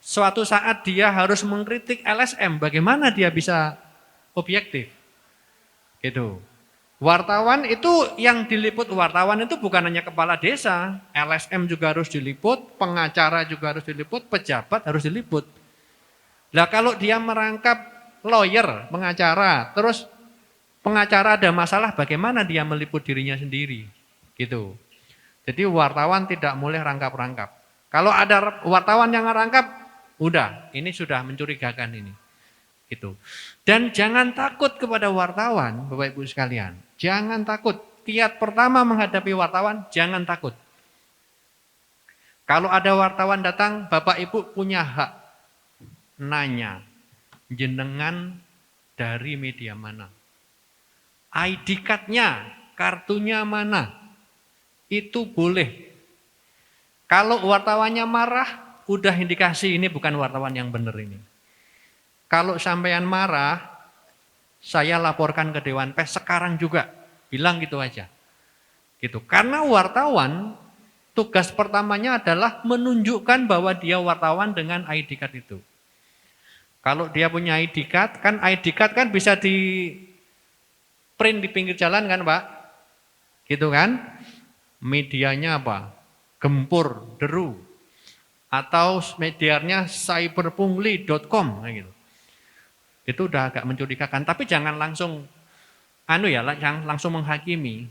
C: suatu saat dia harus mengkritik LSM, bagaimana dia bisa objektif? Gitu. Wartawan itu yang diliput wartawan itu bukan hanya kepala desa, LSM juga harus diliput, pengacara juga harus diliput, pejabat harus diliput. Nah kalau dia merangkap lawyer, pengacara, terus pengacara ada masalah, bagaimana dia meliput dirinya sendiri? Gitu. Jadi wartawan tidak boleh rangkap-rangkap. Kalau ada wartawan yang rangkap, udah, ini sudah mencurigakan ini. Gitu. Dan jangan takut kepada wartawan, Bapak Ibu sekalian. Jangan takut. Kiat pertama menghadapi wartawan, jangan takut. Kalau ada wartawan datang, Bapak Ibu punya hak nanya, jenengan dari media mana? ID card-nya, kartunya mana? Itu boleh. Kalau wartawannya marah, udah indikasi ini bukan wartawan yang benar ini. Kalau sampean marah, saya laporkan ke Dewan Pers sekarang juga. Bilang gitu aja. Gitu. Karena wartawan tugas pertamanya adalah menunjukkan bahwa dia wartawan dengan ID card itu. Kalau dia punya ID card kan bisa di print di pinggir jalan kan, Pak? Gitu kan? Medianya apa? Gempur, Deru. Atau medianya cyberpungli.com gitu. Itu udah agak mencurigakan, tapi jangan langsung jangan langsung menghakimi.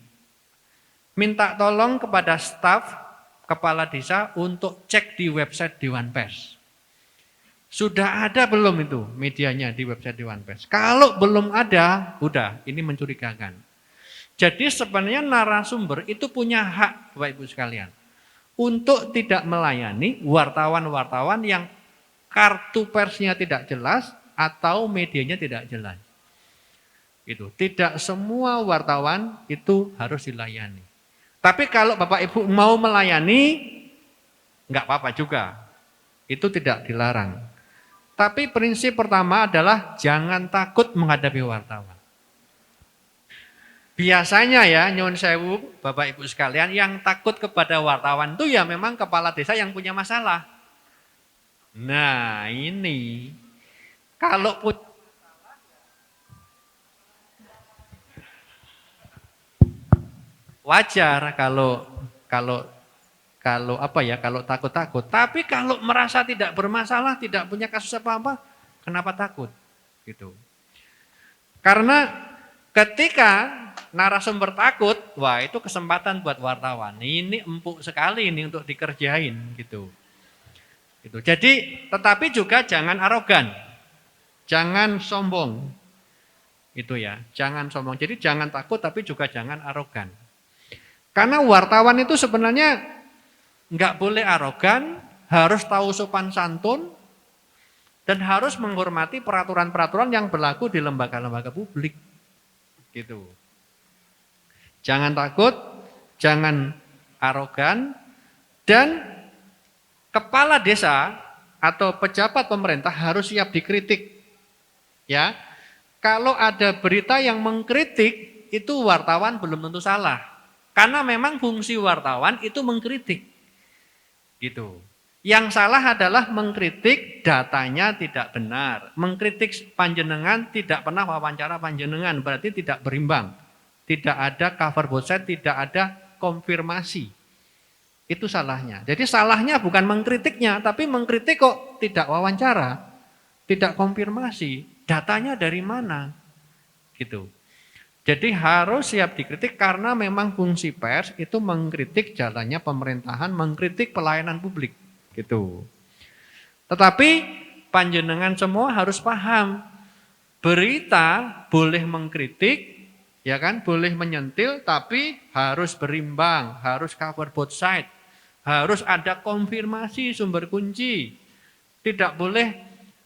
C: Minta tolong kepada staf kepala desa untuk cek di website Dewan Pers. Sudah ada belum itu medianya di website Dewan Pers? Kalau belum ada, udah ini mencurigakan. Jadi sebenarnya narasumber itu punya hak, Bapak Ibu sekalian, untuk tidak melayani wartawan-wartawan yang kartu persnya tidak jelas atau medianya tidak jelas. Itu tidak semua wartawan itu harus dilayani. Tapi kalau Bapak Ibu mau melayani, enggak apa-apa juga. Itu tidak dilarang. Tapi prinsip pertama adalah jangan takut menghadapi wartawan. Biasanya ya, nyuwun sewu, Bapak Ibu sekalian, yang takut kepada wartawan itu ya memang kepala desa yang punya masalah. Nah, ini kalau wajar kalau takut-takut. Tapi kalau merasa tidak bermasalah, tidak punya kasus apa-apa, kenapa takut? Gitu. Karena ketika narasumber takut, wah itu kesempatan buat wartawan. Ini empuk sekali ini untuk dikerjain gitu. Gitu. Jadi, tetapi juga jangan arogan. Jangan sombong. Itu ya, jangan sombong. Jadi jangan takut tapi juga jangan arogan. Karena wartawan itu sebenarnya enggak boleh arogan, harus tahu sopan santun, dan harus menghormati peraturan-peraturan yang berlaku di lembaga-lembaga publik. Gitu. Jangan takut, jangan arogan, dan kepala desa atau pejabat pemerintah harus siap dikritik. Ya, kalau ada berita yang mengkritik, itu wartawan belum tentu salah. Karena memang fungsi wartawan itu mengkritik. Gitu. Yang salah adalah mengkritik datanya tidak benar. Mengkritik panjenengan tidak pernah wawancara panjenengan, berarti tidak berimbang. Tidak ada cover both side, tidak ada konfirmasi. Itu salahnya. Jadi salahnya bukan mengkritiknya, tapi mengkritik kok tidak wawancara, tidak konfirmasi. Datanya dari mana? Gitu. Jadi harus siap dikritik karena memang fungsi pers itu mengkritik jalannya pemerintahan, mengkritik pelayanan publik. Gitu. Tetapi panjenengan semua harus paham, berita boleh mengkritik, ya kan, boleh menyentil, tapi harus berimbang, harus cover both side, harus ada konfirmasi sumber kunci, tidak boleh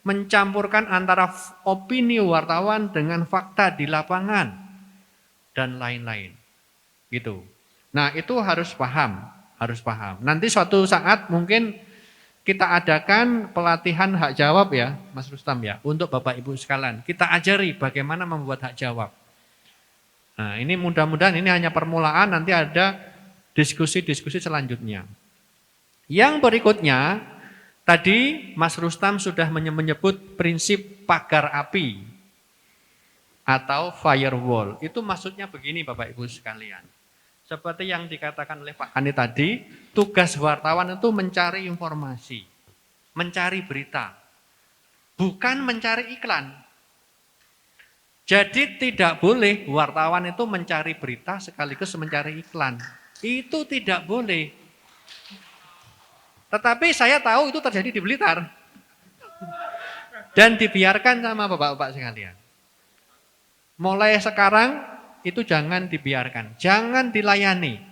C: mencampurkan antara opini wartawan dengan fakta di lapangan dan lain-lain. Gitu. Nah, itu harus paham, harus paham. Nanti suatu saat mungkin kita adakan pelatihan hak jawab ya, Mas Rustam ya, untuk Bapak Ibu sekalian. Kita ajari bagaimana membuat hak jawab. Nah, ini mudah-mudahan ini hanya permulaan, nanti ada diskusi-diskusi selanjutnya. Yang berikutnya, tadi Mas Rustam sudah menyebut prinsip pagar api atau firewall. Itu maksudnya begini Bapak Ibu sekalian. Seperti yang dikatakan oleh Pak Hani tadi, tugas wartawan itu mencari informasi, mencari berita, bukan mencari iklan. Jadi tidak boleh wartawan itu mencari berita sekaligus mencari iklan. Itu tidak boleh. Tetapi saya tahu itu terjadi di Blitar. Dan dibiarkan sama bapak-bapak sekalian. Mulai sekarang itu jangan dibiarkan, jangan dilayani.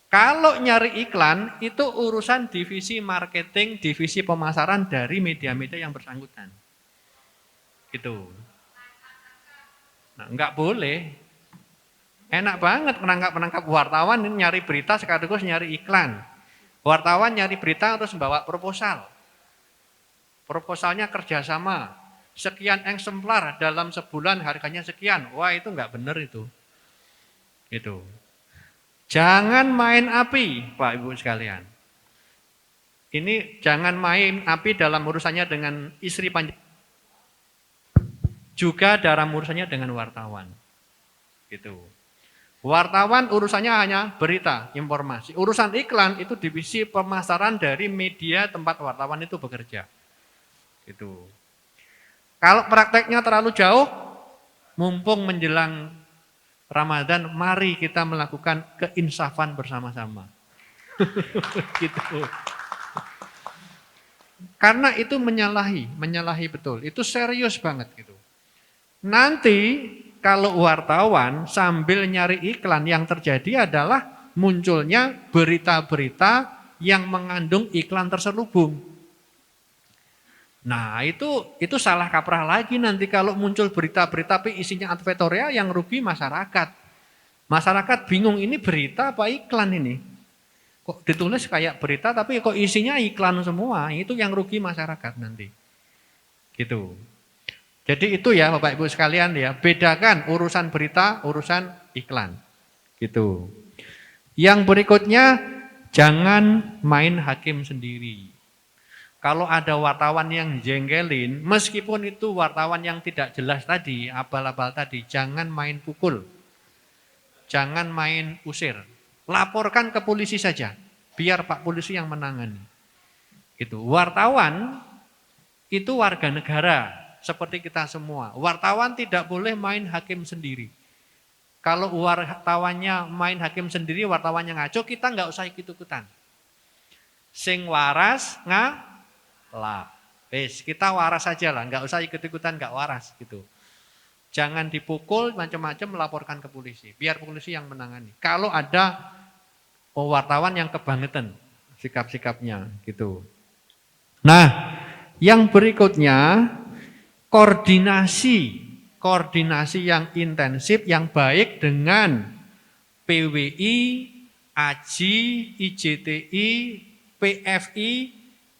C: Kalau nyari iklan itu urusan divisi marketing, divisi pemasaran dari media-media yang bersangkutan. Gitu. Nah, enggak boleh. Enak banget menangkap wartawan ini nyari berita sekaligus nyari iklan. Wartawan nyari berita terus membawa proposal. Proposalnya kerjasama. Sekian eksemplar dalam sebulan harganya sekian. Wah, itu enggak benar itu. Itu. Jangan main api, Pak Ibu sekalian. Ini jangan main api dalam urusannya dengan istri panjenengan. Juga dalam urusannya dengan wartawan. Gitu. Wartawan urusannya hanya berita, informasi. Urusan iklan itu divisi pemasaran dari media tempat wartawan itu bekerja. Gitu. Kalau prakteknya terlalu jauh, mumpung menjelang Ramadan, mari kita melakukan keinsafan bersama-sama. Gitu. Karena itu menyalahi betul. Itu serius banget gitu. Nanti kalau wartawan sambil nyari iklan, yang terjadi adalah munculnya berita-berita yang mengandung iklan terselubung. Nah, itu salah kaprah lagi nanti kalau muncul berita-berita tapi isinya advertorial, yang rugi masyarakat. Masyarakat bingung, ini berita apa iklan ini? Kok ditulis kayak berita tapi kok isinya iklan semua? Itu yang rugi masyarakat nanti. Gitu. Jadi itu ya Bapak Ibu sekalian ya, bedakan urusan berita, urusan iklan. Gitu. Yang berikutnya, jangan main hakim sendiri. Kalau ada wartawan yang jengkelin, meskipun itu wartawan yang tidak jelas tadi, abal-abal tadi, jangan main pukul. Jangan main usir. Laporkan ke polisi saja, biar Pak Polisi yang menangani. Gitu. Wartawan itu warga negara, seperti kita semua. Wartawan tidak boleh main hakim sendiri. Kalau wartawannya main hakim sendiri, wartawannya ngaco, kita nggak usah ikut-ikutan. Sing waras ngalah. Wes, kita waras saja lah, nggak usah ikut-ikutan nggak waras gitu. Jangan dipukul macam-macam, melaporkan ke polisi, biar polisi yang menangani. Kalau ada wartawan yang kebangetan sikap-sikapnya gitu. Nah, yang berikutnya koordinasi yang intensif, yang baik dengan PWI, AJI, IJTI, PFI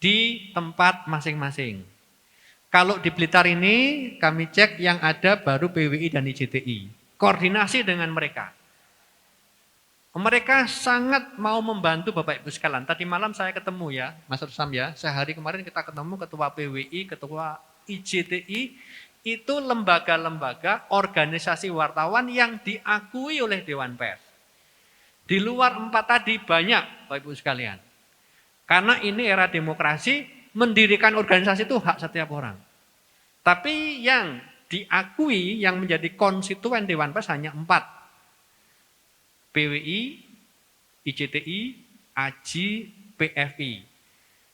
C: di tempat masing-masing. Kalau di Blitar ini kami cek yang ada baru PWI dan IJTI. Koordinasi dengan mereka. Mereka sangat mau membantu Bapak Ibu sekalian. Tadi malam saya ketemu ya, Mas Rusam ya. Sehari kemarin kita ketemu ketua PWI, ketua IJTI, itu lembaga-lembaga organisasi wartawan yang diakui oleh Dewan Pers. Di luar 4 tadi banyak Bapak Ibu sekalian. Karena ini era demokrasi, mendirikan organisasi itu hak setiap orang. Tapi yang diakui, yang menjadi konstituen Dewan Pers hanya 4. PWI, IJTI, AJI, PFI.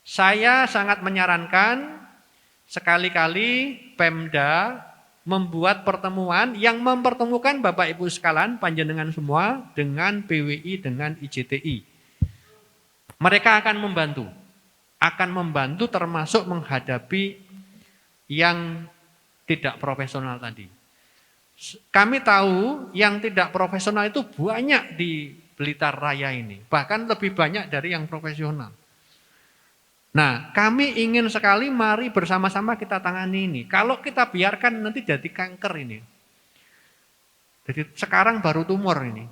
C: Saya sangat menyarankan sekali-kali Pemda membuat pertemuan yang mempertemukan Bapak Ibu sekalian, panjenengan semua dengan PWI, dengan IJTI. Mereka akan membantu termasuk menghadapi yang tidak profesional tadi. Kami tahu yang tidak profesional itu banyak di Blitar Raya ini, bahkan lebih banyak dari yang profesional. Nah, kami ingin sekali mari bersama-sama kita tangani ini. Kalau kita biarkan nanti jadi kanker ini. Jadi sekarang baru tumor ini.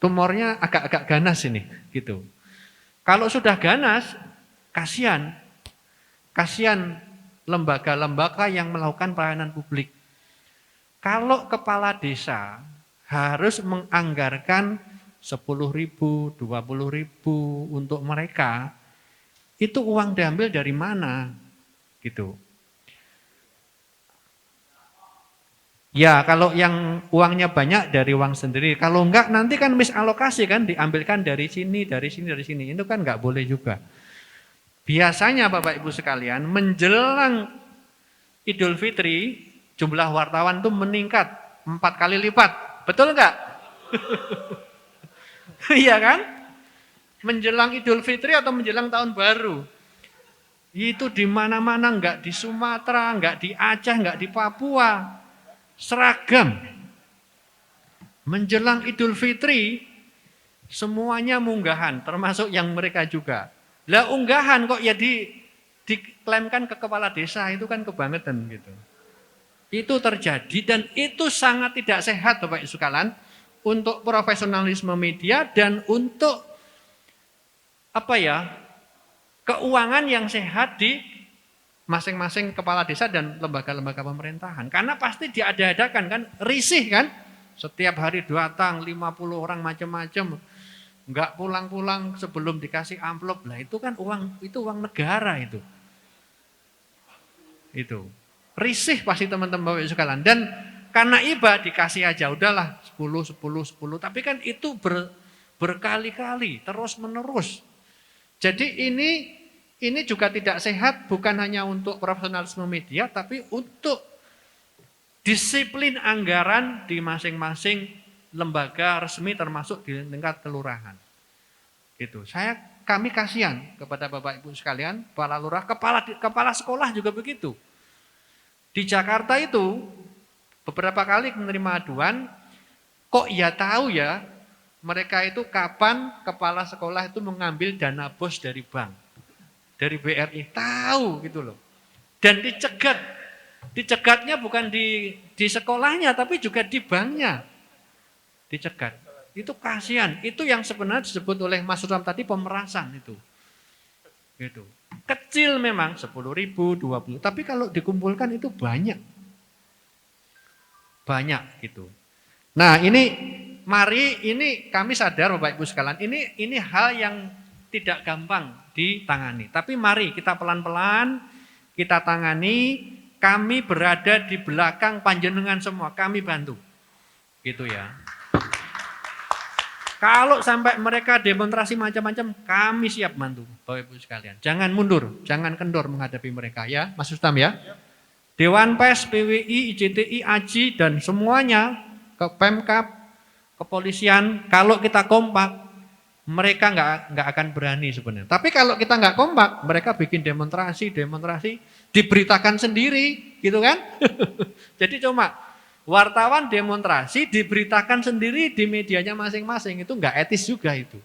C: Tumornya agak-agak ganas ini, gitu. Kalau sudah ganas, kasihan lembaga-lembaga yang melakukan pelayanan publik. Kalau kepala desa harus menganggarkan 10.000, 20.000 untuk mereka, itu uang diambil dari mana? Gitu. Ya, kalau yang uangnya banyak dari uang sendiri. Kalau enggak nanti kan misalokasi kan, diambilkan dari sini. Itu kan enggak boleh juga. Biasanya Bapak Ibu sekalian menjelang Idul Fitri jumlah wartawan itu meningkat 4 kali lipat. Betul enggak? Iya kan? Menjelang Idul Fitri atau menjelang tahun baru. Itu di mana-mana, enggak di Sumatera, enggak di Aceh, enggak di Papua. Seragam. Menjelang Idul Fitri semuanya munggahan, termasuk yang mereka juga. Lah unggahan kok ya diklaimkan ke kepala desa, itu kan kebangetan gitu. Itu terjadi dan itu sangat tidak sehat Bapak Ibu sekalian untuk profesionalisme media dan untuk keuangan yang sehat di masing-masing kepala desa dan lembaga-lembaga pemerintahan. Karena pasti diada-adakan kan, risih kan. Setiap hari datang 50 orang macam-macam. Enggak pulang-pulang sebelum dikasih amplop. Lah itu kan uang negara itu. Itu. Risih pasti teman-teman Bapak Ibu sekalian. Dan karena iba dikasih aja udahlah 10. Tapi kan itu berkali-kali terus-menerus. Jadi ini juga tidak sehat bukan hanya untuk profesionalisme media tapi untuk disiplin anggaran di masing-masing lembaga resmi termasuk di tingkat kelurahan. Gitu. Kami kasihan kepada Bapak Ibu sekalian, para lurah, kepala sekolah juga begitu. Di Jakarta itu beberapa kali menerima aduan, kok ya tahu ya mereka itu kapan kepala sekolah itu mengambil dana bos dari bank, dari BRI, tahu gitu loh. Dan dicegatnya bukan di sekolahnya tapi juga di banknya. Dicegat. Itu kasihan. Itu yang sebenarnya disebut oleh Mas Ram tadi pemerasan itu. Gitu. Kecil memang 10.000, 20, tapi kalau dikumpulkan itu banyak. Banyak gitu. Nah, ini kami sadar Bapak Ibu sekalian, ini hal yang tidak gampang ditangani. Tapi mari kita pelan-pelan kita tangani, kami berada di belakang panjenengan semua, kami bantu. Gitu ya. Kalau sampai mereka demonstrasi macam-macam, kami siap bantu Bapak Ibu sekalian. Jangan mundur, jangan kendor menghadapi mereka ya, Mas Ustam ya. Dewan Pers, PWI, IJTI, AJI dan semuanya, ke Pemkab, kepolisian, kalau kita kompak, mereka nggak akan berani sebenarnya. Tapi kalau kita nggak kompak, mereka bikin demonstrasi, diberitakan sendiri, gitu kan? Jadi cuma wartawan demonstrasi diberitakan sendiri di medianya masing-masing, itu nggak etis juga itu.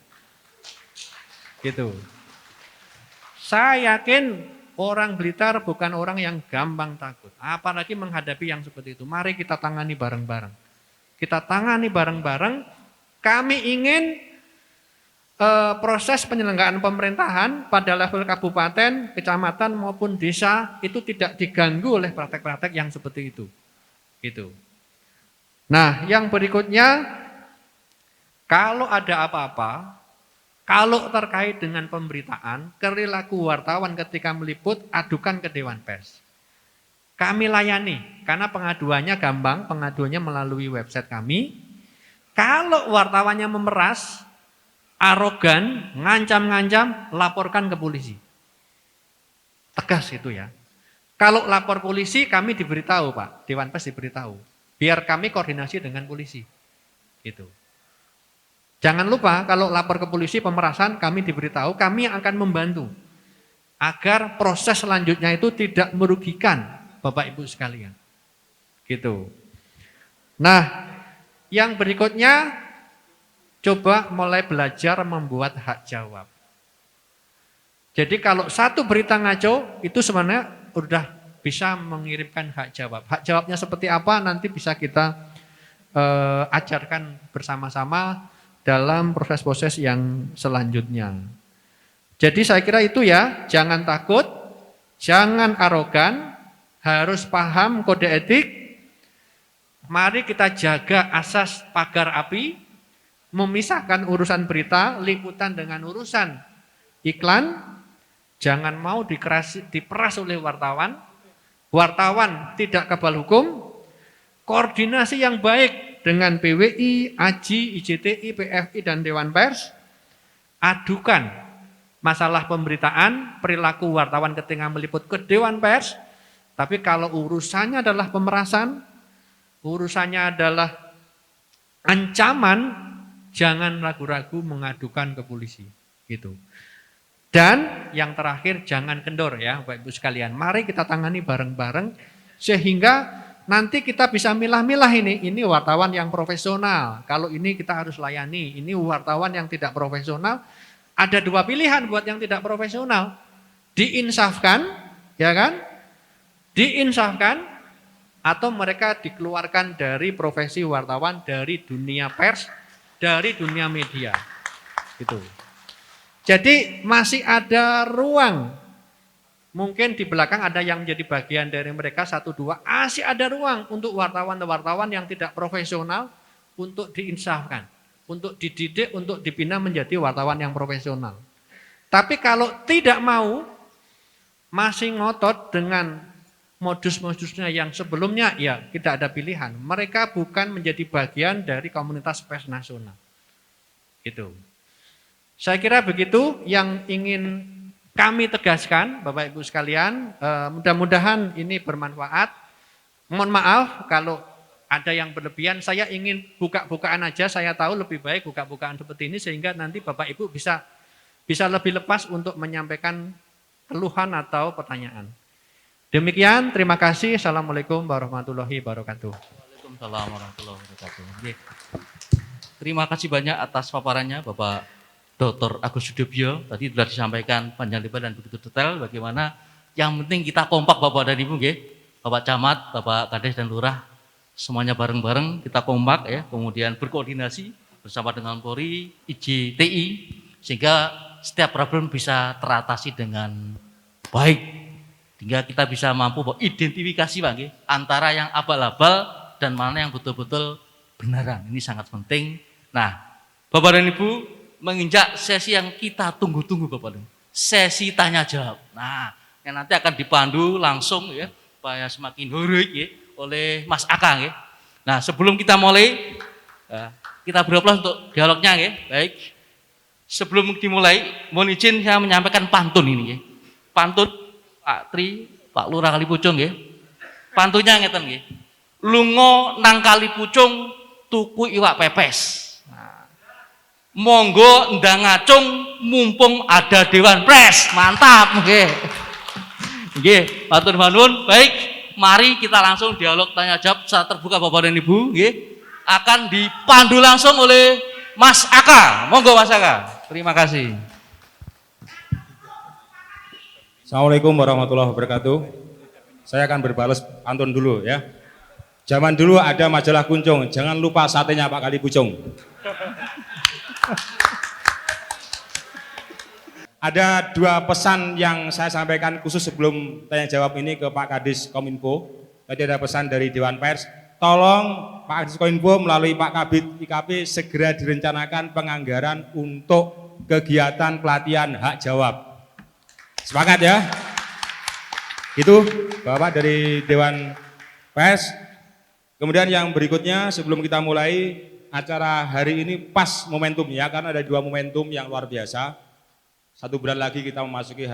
C: Gitu. Saya yakin orang Blitar bukan orang yang gampang takut, apalagi menghadapi yang seperti itu. Mari kita tangani bareng-bareng. Kita tangani bareng-bareng. Kami ingin proses penyelenggaraan pemerintahan pada level kabupaten, kecamatan maupun desa itu tidak diganggu oleh praktek-praktek yang seperti itu. Gitu. Nah, yang berikutnya, kalau ada apa-apa, kalau terkait dengan pemberitaan, perilaku wartawan ketika meliput, adukan ke Dewan Pers. Kami layani, karena pengaduannya gampang, pengaduannya melalui website kami. Kalau wartawannya memeras, arogan, ngancam-ngancam, laporkan ke polisi. Tegas itu ya. Kalau lapor polisi, kami diberitahu Pak, Dewan Pers diberitahu. Biar kami koordinasi dengan polisi. Gitu. Jangan lupa kalau lapor ke polisi pemerasan, kami diberitahu, kami akan membantu. Agar proses selanjutnya itu tidak merugikan Bapak Ibu sekalian. Gitu. Nah, yang berikutnya, coba mulai belajar membuat hak jawab. Jadi kalau satu berita ngaco, itu sebenarnya udah bisa mengirimkan hak jawab. Hak jawabnya seperti apa nanti bisa kita ajarkan bersama-sama dalam proses-proses yang selanjutnya. Jadi saya kira itu ya, jangan takut, jangan arogan, harus paham kode etik. Mari kita jaga asas pagar api, memisahkan urusan berita, liputan dengan urusan iklan. Jangan mau diperas oleh wartawan. Wartawan tidak kebal hukum, koordinasi yang baik dengan PWI, AJI, IJTI, PFI, dan Dewan Pers, adukan masalah pemberitaan, perilaku wartawan ketika meliput ke Dewan Pers. Tapi kalau urusannya adalah pemerasan, urusannya adalah ancaman, jangan ragu-ragu mengadukan ke polisi. Gitu. Dan yang terakhir, jangan kendor ya Bapak Ibu sekalian. Mari kita tangani bareng-bareng sehingga nanti kita bisa milah-milah ini wartawan yang profesional. Kalau ini kita harus layani, ini wartawan yang tidak profesional. Ada dua pilihan buat yang tidak profesional. Diinsafkan, ya kan? Diinsafkan atau mereka dikeluarkan dari profesi wartawan, dari dunia pers, dari dunia media. Gitu. Jadi masih ada ruang. Mungkin di belakang ada yang menjadi bagian dari mereka 1-2, masih ada ruang untuk wartawan-wartawan yang tidak profesional untuk diinsafkan, untuk dididik, untuk dibina menjadi wartawan yang profesional. Tapi kalau tidak mau, masih ngotot dengan modus-modusnya yang sebelumnya, ya tidak ada pilihan. Mereka bukan menjadi bagian dari komunitas pers nasional. Gitu. Saya kira begitu yang ingin kami tegaskan, Bapak Ibu sekalian. Mudah-mudahan ini bermanfaat. Mohon maaf kalau ada yang berlebihan. Saya ingin buka-bukaan aja. Saya tahu lebih baik buka-bukaan seperti ini sehingga nanti Bapak Ibu bisa lebih lepas untuk menyampaikan keluhan atau pertanyaan. Demikian, terima kasih. Assalamualaikum warahmatullahi wabarakatuh.
E: Waalaikumsalam warahmatullahi wabarakatuh. Terima kasih banyak atas paparannya Bapak Dr. Agus Sudibyo. Tadi sudah disampaikan panjang lebar dan begitu detail bagaimana yang penting kita kompak Bapak dan Ibu, Bapak Camat, Bapak Kades dan Lurah, semuanya bareng-bareng kita kompak ya, kemudian berkoordinasi bersama dengan Polri, IJTI, sehingga setiap problem bisa teratasi dengan baik. Sehingga kita bisa mampu identifikasi antara yang abal-abal dan mana yang betul-betul benaran. Ini sangat penting. Nah, Bapak dan Ibu, menginjak sesi yang kita tunggu-tunggu Bapak, sesi tanya jawab. Nah, yang nanti akan dipandu langsung ya, supaya semakin hurik ya, oleh Mas Aka ya. Nah, sebelum kita mulai, kita beri untuk dialognya ya. Baik. Sebelum dimulai, mohon izin saya menyampaikan pantun ini ya. Pantun Pak Tri, Pak Lurah Kalipucung ya. Pantunnya ngeten ya. Lungo nang Kalipucung tuku iwak pepes. Monggo ndang ngacung mumpung ada Dewan Pers. Mantap nggih. Nggih, matur nuwun. Baik, mari kita langsung dialog tanya jawab secara terbuka Bapak dan Ibu nggih. Akan dipandu langsung oleh Mas Aka. Monggo Mas Aka. Terima kasih.
I: Assalamualaikum warahmatullahi wabarakatuh. Saya akan berbalas pantun dulu ya. Zaman dulu ada majalah Kuncung, jangan lupa satenya Pak Kalipucung. Ada dua pesan yang saya sampaikan khusus sebelum tanya jawab ini ke Pak Kadis Kominfo. Tadi ada pesan dari Dewan Pers, tolong Pak Kadis Kominfo melalui Pak Kabid IKP segera direncanakan penganggaran untuk kegiatan pelatihan hak jawab. Semangat ya. Itu Bapak dari Dewan Pers. Kemudian yang berikutnya sebelum kita mulai acara hari ini pas momentumnya karena ada dua momentum yang luar biasa. 1 bulan lagi kita memasuki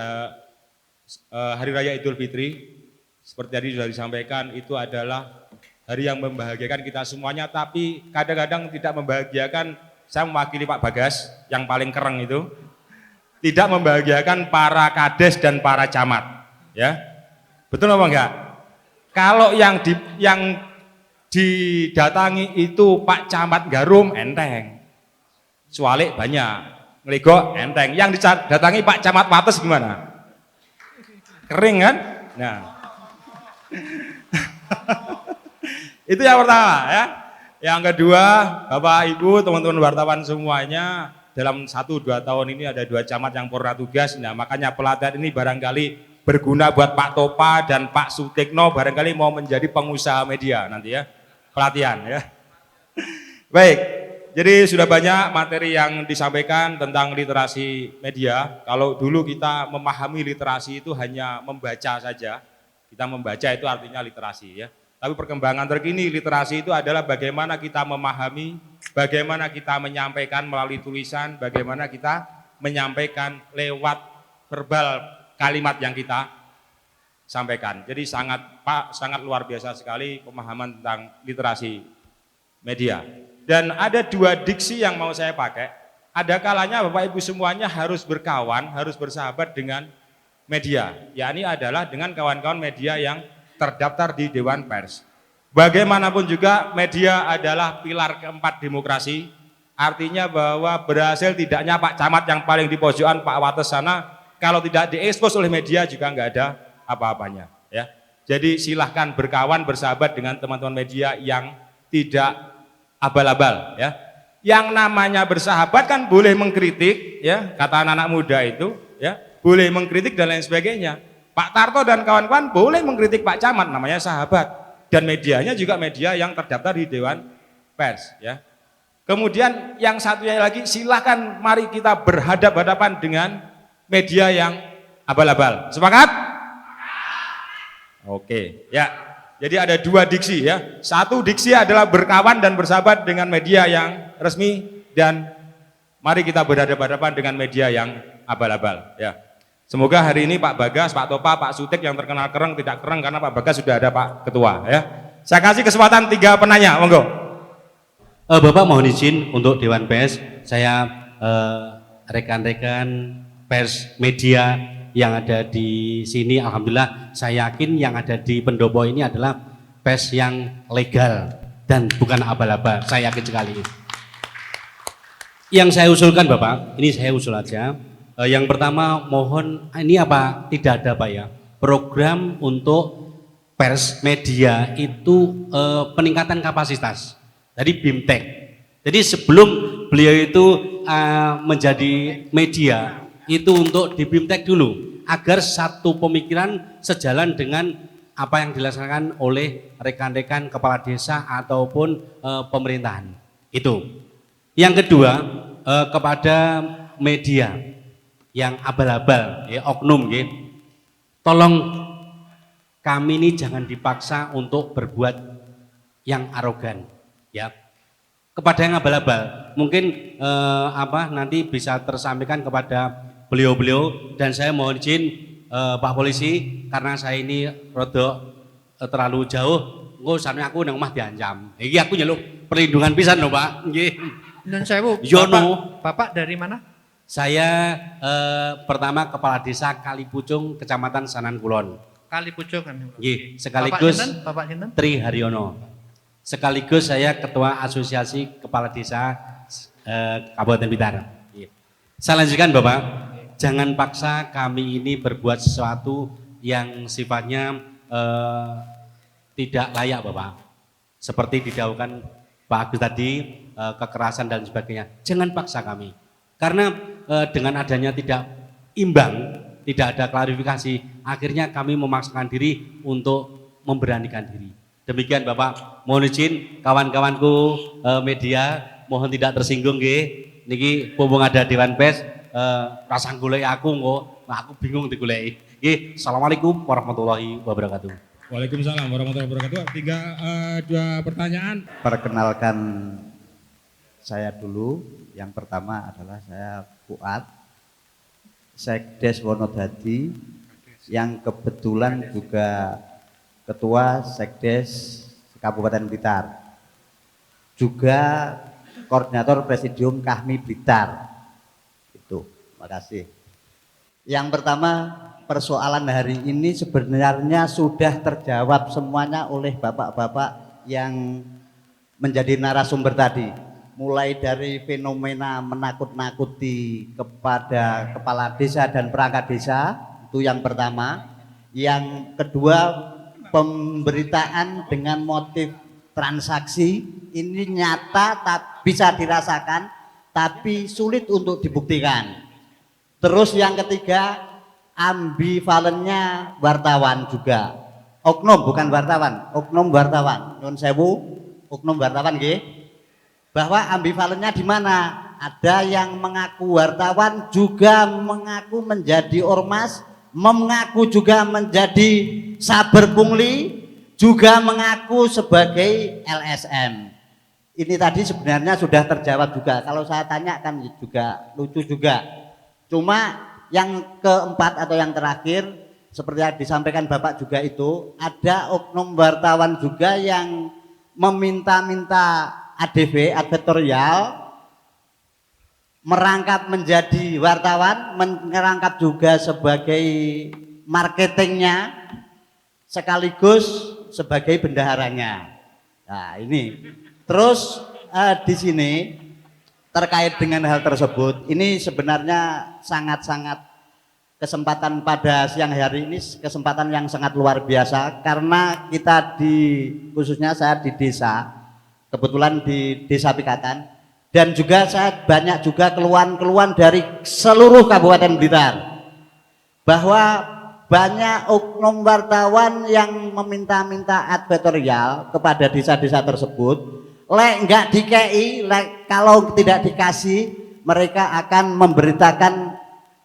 I: Hari Raya Idul Fitri. Seperti tadi sudah disampaikan, itu adalah hari yang membahagiakan kita semuanya, tapi kadang-kadang tidak membahagiakan. Saya mewakili Pak Bagas yang paling kereng itu, tidak membahagiakan para kades dan para camat. Ya, betul apa enggak? Kalau yang didatangi itu Pak Camat Garum, enteng. Sualik banyak, ngeligok enteng. Yang didatangi Pak Camat Wates gimana? Kering kan? Nah. Itu yang pertama ya. Yang kedua, Bapak Ibu, teman-teman wartawan semuanya, dalam 1-2 tahun ini ada 2 camat yang purna tugas. Nah, makanya pelatihan ini barangkali berguna buat Pak Topa dan Pak Sutikno, barangkali mau menjadi pengusaha media nanti ya. Pelatihan ya. Baik, jadi sudah banyak materi yang disampaikan tentang literasi media. Kalau dulu kita memahami literasi itu hanya membaca saja, kita membaca itu artinya literasi ya. Tapi perkembangan terkini literasi itu adalah bagaimana kita memahami, bagaimana kita menyampaikan melalui tulisan, bagaimana kita menyampaikan lewat verbal kalimat yang kita sampaikan. Jadi sangat luar biasa sekali pemahaman tentang literasi media. Dan ada dua diksi yang mau saya pakai. Ada kalanya Bapak Ibu semuanya harus berkawan, harus bersahabat dengan media. Yakni adalah dengan kawan-kawan media yang terdaftar di Dewan Pers. Bagaimanapun juga media adalah pilar keempat demokrasi. Artinya bahwa berhasil tidaknya Pak Camat yang paling di pojokan Pak Wates sana, kalau tidak diekspos oleh media juga nggak ada apa-apanya. Ya. Jadi silahkan berkawan, bersahabat dengan teman-teman media yang tidak abal-abal. Ya. Yang namanya bersahabat kan boleh mengkritik, ya kata anak-anak muda itu, ya boleh mengkritik dan lain sebagainya. Pak Tarto dan kawan-kawan boleh mengkritik Pak Camat, namanya sahabat. Dan medianya juga media yang terdaftar di Dewan Pers. Ya. Kemudian yang satunya lagi, silahkan mari kita berhadap-hadapan dengan media yang abal-abal. Sepakat? Oke, ya. Jadi ada dua diksi ya. Satu diksi adalah berkawan dan bersahabat dengan media yang resmi, dan mari kita berhadap-hadapan dengan media yang abal-abal ya. Semoga hari ini Pak Bagas, Pak Topa, Pak Sutik yang terkenal kereng tidak kereng karena Pak Bagas sudah ada Pak Ketua ya. Saya kasih kesempatan 3 penanya, monggo.
J: Bapak mohon izin untuk Dewan Pers, saya rekan-rekan pers media yang ada di sini, alhamdulillah saya yakin yang ada di pendopo ini adalah pers yang legal dan bukan abal-abal, saya yakin sekali. Yang saya usulkan Bapak, ini saya usul aja. Yang pertama mohon, ini apa tidak ada Pak ya, program untuk pers media itu peningkatan kapasitas. Jadi BIMTEK. Jadi sebelum beliau itu menjadi media itu untuk di BIMTEK dulu agar satu pemikiran sejalan dengan apa yang dilaksanakan oleh rekan-rekan kepala desa ataupun pemerintahan. Itu. Yang kedua kepada media yang abal-abal, ya, oknum, ya, tolong kami ini jangan dipaksa untuk berbuat yang arogan. Ya, kepada yang abal-abal mungkin nanti bisa tersampaikan kepada beliau-beliau, dan saya mohon izin Pak Polisi karena saya ini rodok terlalu jauh, engko sampe aku nang omah diancam. Iki aku nyeluk perlindungan pisan lho Pak. Nggih.
C: Nun sewu.
J: Yono.
C: Bapak dari mana?
J: Saya pertama Kepala Desa Kalipucung, Kecamatan Sanan Kulon.
C: Kalipucung kan.
J: Nggih, sekaligus
C: Bapak sinten?
J: Tri Haryono. Sekaligus saya Ketua Asosiasi Kepala Desa Kabupaten Blitar. Saya lanjutkan Bapak, jangan paksa kami ini berbuat sesuatu yang sifatnya tidak layak Bapak. Seperti didahulukan Pak Agus tadi, kekerasan dan sebagainya. Jangan paksa kami. Karena dengan adanya tidak imbang, tidak ada klarifikasi, akhirnya kami memaksakan diri untuk memberanikan diri. Demikian Bapak, mohon izin kawan-kawanku media, mohon tidak tersinggung nggih. Niki mumpung ada Dewan Pers, rasa golek aku kok, aku bingung digoleki. Nggih, assalamualaikum warahmatullahi wabarakatuh.
I: Waalaikumsalam warahmatullahi wabarakatuh. 2 pertanyaan.
K: Perkenalkan saya dulu. Yang pertama adalah saya Fuad, Sekdes Wonodadi, yang kebetulan juga Ketua Sekdes Kabupaten Blitar, juga Koordinator Presidium Kahmi Blitar. Itu, makasih. Yang pertama, persoalan hari ini sebenarnya sudah terjawab semuanya oleh bapak-bapak yang menjadi narasumber tadi. Mulai dari fenomena menakut-nakuti kepada kepala desa dan perangkat desa, itu yang pertama. Yang kedua, pemberitaan dengan motif transaksi ini nyata bisa dirasakan tapi sulit untuk dibuktikan. Terus yang ketiga, ambivalennya wartawan juga. Oknum bukan wartawan, oknum wartawan. Nyun sewu, oknum wartawan nggih. Bahwa ambivalennya di mana? Ada yang mengaku wartawan, juga mengaku menjadi ormas, mengaku juga menjadi saber pungli, juga mengaku sebagai LSM. Ini tadi sebenarnya sudah terjawab juga. Kalau saya tanya kan juga lucu juga. Cuma yang keempat atau yang terakhir, seperti yang disampaikan Bapak juga itu, ada oknum wartawan juga yang meminta-minta ADV, advertorial, merangkap menjadi wartawan, merangkap juga sebagai marketingnya, sekaligus sebagai bendaharanya. Nah ini, terus di sini terkait dengan hal tersebut, ini sebenarnya sangat-sangat kesempatan pada siang hari ini, kesempatan yang sangat luar biasa, karena kita khususnya saya di desa, kebetulan di Desa Pikatan, dan juga saya banyak juga keluhan-keluhan dari seluruh Kabupaten Blitar, bahwa banyak oknum wartawan yang meminta-minta advertorial kepada desa-desa tersebut, enggak dikei, kalau tidak dikasih mereka akan memberitakan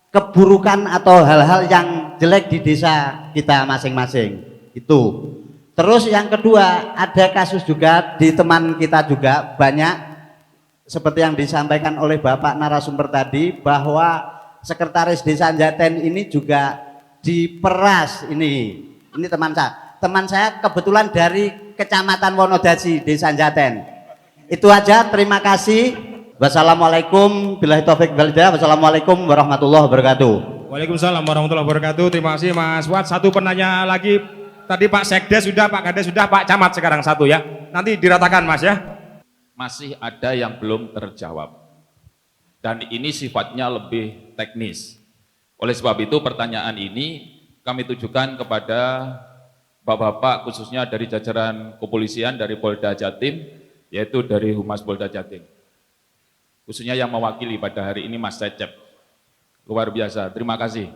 K: keburukan atau hal-hal yang jelek di desa kita masing-masing. Itu. Terus yang kedua, ada kasus juga di teman kita juga banyak seperti yang disampaikan oleh Bapak narasumber tadi, bahwa sekretaris Desa Jaten ini juga diperas. Ini teman saya kebetulan dari Kecamatan Wonodadi, Desa Jaten. Itu aja, terima kasih. Wassalamualaikum billahi taufik wal hidayah. Wassalamualaikum warahmatullahi wabarakatuh.
I: Waalaikumsalam warahmatullahi wabarakatuh. Terima kasih Mas Fuad. Satu penanya lagi. Tadi Pak Sekdes sudah, Pak Kades sudah, Pak Camat sekarang satu ya. Nanti diratakan Mas ya.
L: Masih ada yang belum terjawab. Dan ini sifatnya lebih teknis. Oleh sebab itu pertanyaan ini kami tujukan kepada Bapak-bapak khususnya dari jajaran kepolisian dari Polda Jatim, yaitu dari Humas Polda Jatim. Khususnya yang mewakili pada hari ini Mas Cecep. Luar biasa, terima kasih.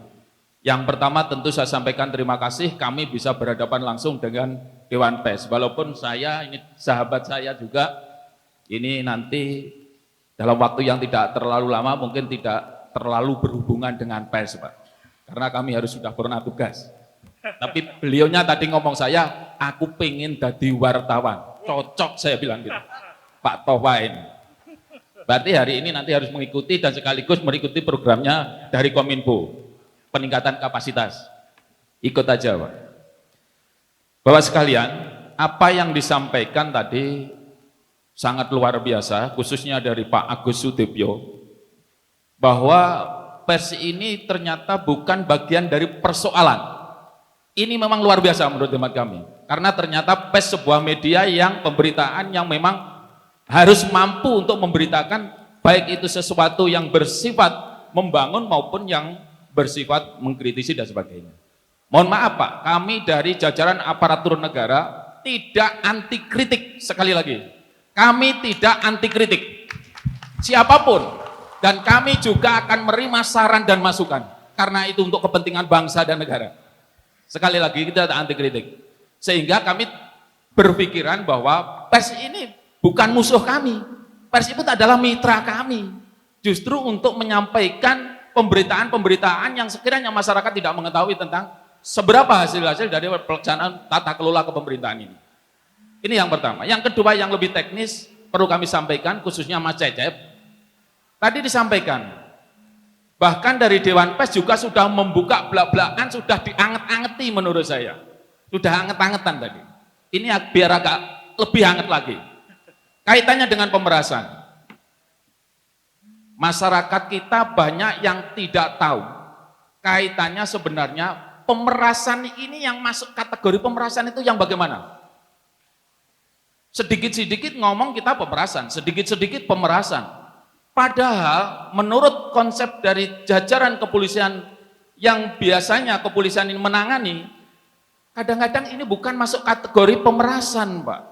L: Yang pertama tentu saya sampaikan terima kasih kami bisa berhadapan langsung dengan Dewan Pers. Walaupun saya, ini sahabat saya juga, ini nanti dalam waktu yang tidak terlalu lama mungkin tidak terlalu berhubungan dengan pers, Pak. Karena kami harus sudah pernah tugas. Tapi beliaunya tadi ngomong saya, aku pengen jadi wartawan. Cocok saya bilang gitu. Pak Towain. Berarti hari ini nanti harus mengikuti dan sekaligus mengikuti programnya dari Kominfo, peningkatan kapasitas. Ikut aja Pak. Bapak sekalian, apa yang disampaikan tadi sangat luar biasa, khususnya dari Pak Agus Sudibyo, bahwa pers ini ternyata bukan bagian dari persoalan. Ini memang luar biasa menurut hemat kami, karena ternyata pers sebuah media yang pemberitaan yang memang harus mampu untuk memberitakan baik itu sesuatu yang bersifat membangun maupun yang bersifat mengkritisi dan sebagainya. Mohon maaf Pak, kami dari jajaran aparatur negara tidak anti kritik, sekali lagi. Kami tidak anti kritik, siapapun, dan kami juga akan menerima saran dan masukan, karena itu untuk kepentingan bangsa dan negara. Sekali lagi kita tidak anti kritik, sehingga kami berpikiran bahwa pers ini bukan musuh kami, pers itu adalah mitra kami, justru untuk menyampaikan pemberitaan-pemberitaan yang sekiranya masyarakat tidak mengetahui tentang seberapa hasil-hasil dari pelaksanaan tata kelola kepemerintahan ini. Ini yang pertama. Yang kedua yang lebih teknis perlu kami sampaikan, khususnya Mas Cecep. Tadi disampaikan, bahkan dari Dewan Pers juga sudah membuka belak-belakan, sudah dianget-angeti menurut saya. Sudah anget-angetan tadi. Ini biar agak lebih hangat lagi. Kaitannya dengan pemerasan. Masyarakat kita banyak yang tidak tahu. Kaitannya sebenarnya pemerasan ini yang masuk kategori pemerasan itu yang bagaimana? Sedikit-sedikit ngomong kita pemerasan, sedikit-sedikit pemerasan. Padahal menurut konsep dari jajaran kepolisian yang biasanya kepolisian ini menangani, kadang-kadang ini bukan masuk kategori pemerasan, Pak.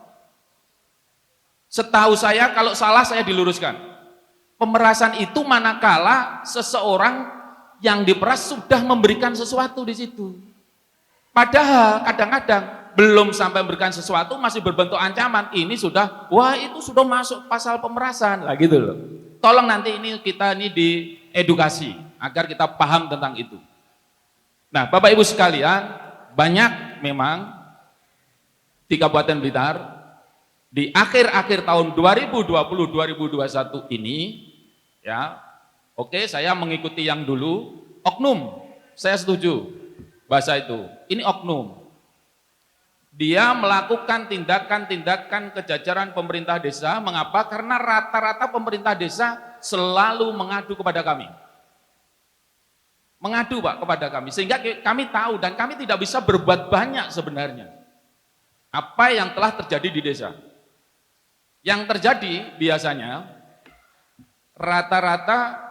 L: Setahu saya, kalau salah saya diluruskan. Pemerasan itu manakala seseorang yang diperas sudah memberikan sesuatu di situ. Padahal kadang-kadang belum sampai memberikan sesuatu masih berbentuk ancaman. Ini sudah, wah itu sudah masuk pasal pemerasan lah gitu loh. Tolong nanti ini kita ini diedukasi agar kita paham tentang itu. Nah, Bapak Ibu sekalian, banyak memang di Kabupaten Blitar di akhir-akhir tahun 2020-2021 ini ya, Oke, saya mengikuti yang dulu, oknum, saya setuju bahasa itu. Ini oknum. Dia melakukan tindakan-tindakan kejajaran pemerintah desa. Mengapa? Karena rata-rata pemerintah desa selalu mengadu kepada kami. Mengadu Pak kepada kami, sehingga kami tahu dan kami tidak bisa berbuat banyak sebenarnya. Apa yang telah terjadi di desa. Yang terjadi biasanya rata-rata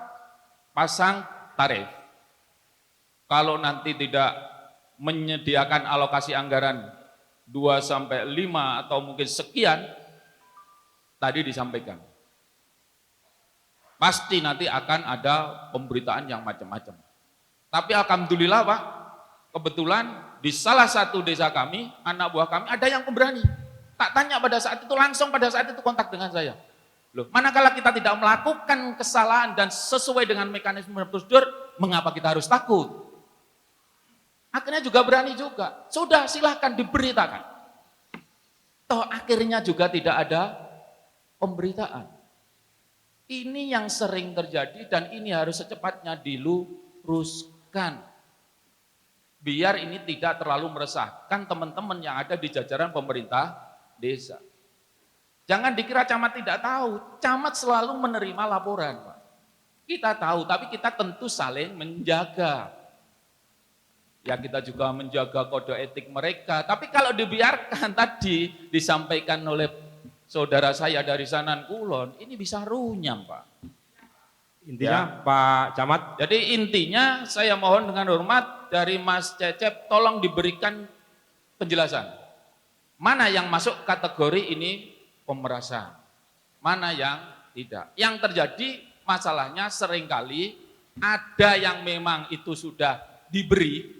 L: pasang tarif. Kalau nanti tidak menyediakan alokasi anggaran 2-5 atau mungkin sekian, tadi disampaikan. Pasti nanti akan ada pemberitaan yang macam-macam. Tapi alhamdulillah Pak, kebetulan di salah satu desa kami, anak buah kami ada yang pemberani. Tak tanya pada saat itu, langsung pada saat itu kontak dengan saya. Loh, manakala kita tidak melakukan kesalahan dan sesuai dengan mekanisme prosedur, mengapa kita harus takut? Akhirnya juga berani juga. Sudah silahkan diberitakan. Toh akhirnya juga tidak ada pemberitaan. Ini yang sering terjadi dan ini harus secepatnya diluruskan. Biar ini tidak terlalu meresahkan teman-teman yang ada di jajaran pemerintah desa. Jangan dikira camat tidak tahu, camat selalu menerima laporan, Pak. Kita tahu, tapi kita tentu saling menjaga. Ya kita juga menjaga kode etik mereka, tapi kalau dibiarkan tadi disampaikan oleh saudara saya dari Sanan Kulon, ini bisa runyam, Pak.
I: Intinya
L: Ya.
I: Pak Camat,
L: Jadi intinya saya mohon dengan hormat dari Mas Cecep, tolong diberikan penjelasan. Mana yang masuk kategori ini pemerasan, mana yang tidak. Yang terjadi masalahnya seringkali ada yang memang itu sudah diberi,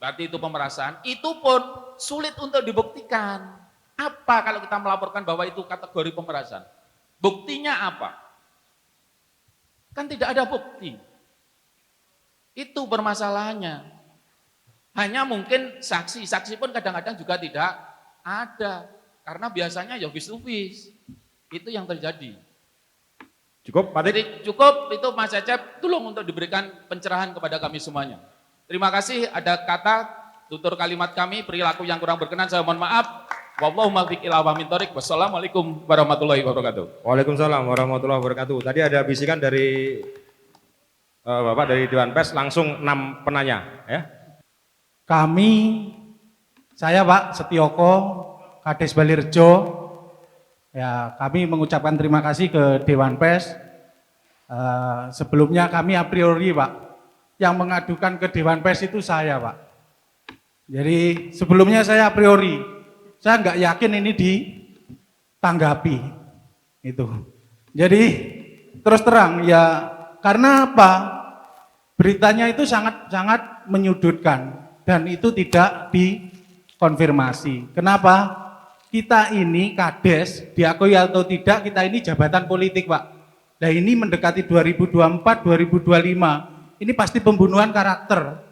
L: berarti itu pemerasan, itu pun sulit untuk dibuktikan. Apa kalau kita melaporkan bahwa itu kategori pemerasan? Buktinya apa? Kan tidak ada bukti. Itu permasalahannya. Hanya mungkin saksi pun kadang-kadang juga tidak ada. Karena biasanya ya vis-to-vis. Itu yang terjadi.
I: cukup Pak Dik?
L: Jadi cukup itu Mas Cecep, tolong untuk diberikan pencerahan kepada kami semuanya. Terima kasih, ada kata tutur kalimat kami, perilaku yang kurang berkenan, saya mohon maaf. Wallahu muwaffiq ila aqwamit thoriq. Wassalamualaikum warahmatullahi wabarakatuh.
I: Waalaikumsalam warahmatullahi wabarakatuh. Tadi ada bisikan dari Bapak dari Dewan Pers, langsung 6 penanya. Ya.
M: Saya Pak Setioko, Kades Balirjo, ya kami mengucapkan terima kasih ke Dewan Pers. Sebelumnya kami a priori Pak, yang mengadukan ke Dewan Pers itu saya Pak. Jadi sebelumnya saya a priori, saya nggak yakin ini ditanggapi itu. Jadi terus terang ya karena apa? Beritanya itu sangat menyudutkan dan itu tidak dikonfirmasi. Kenapa? Kita ini kades, diakui atau tidak, kita ini jabatan politik Pak. Nah ini mendekati 2024, 2025, ini pasti pembunuhan karakter.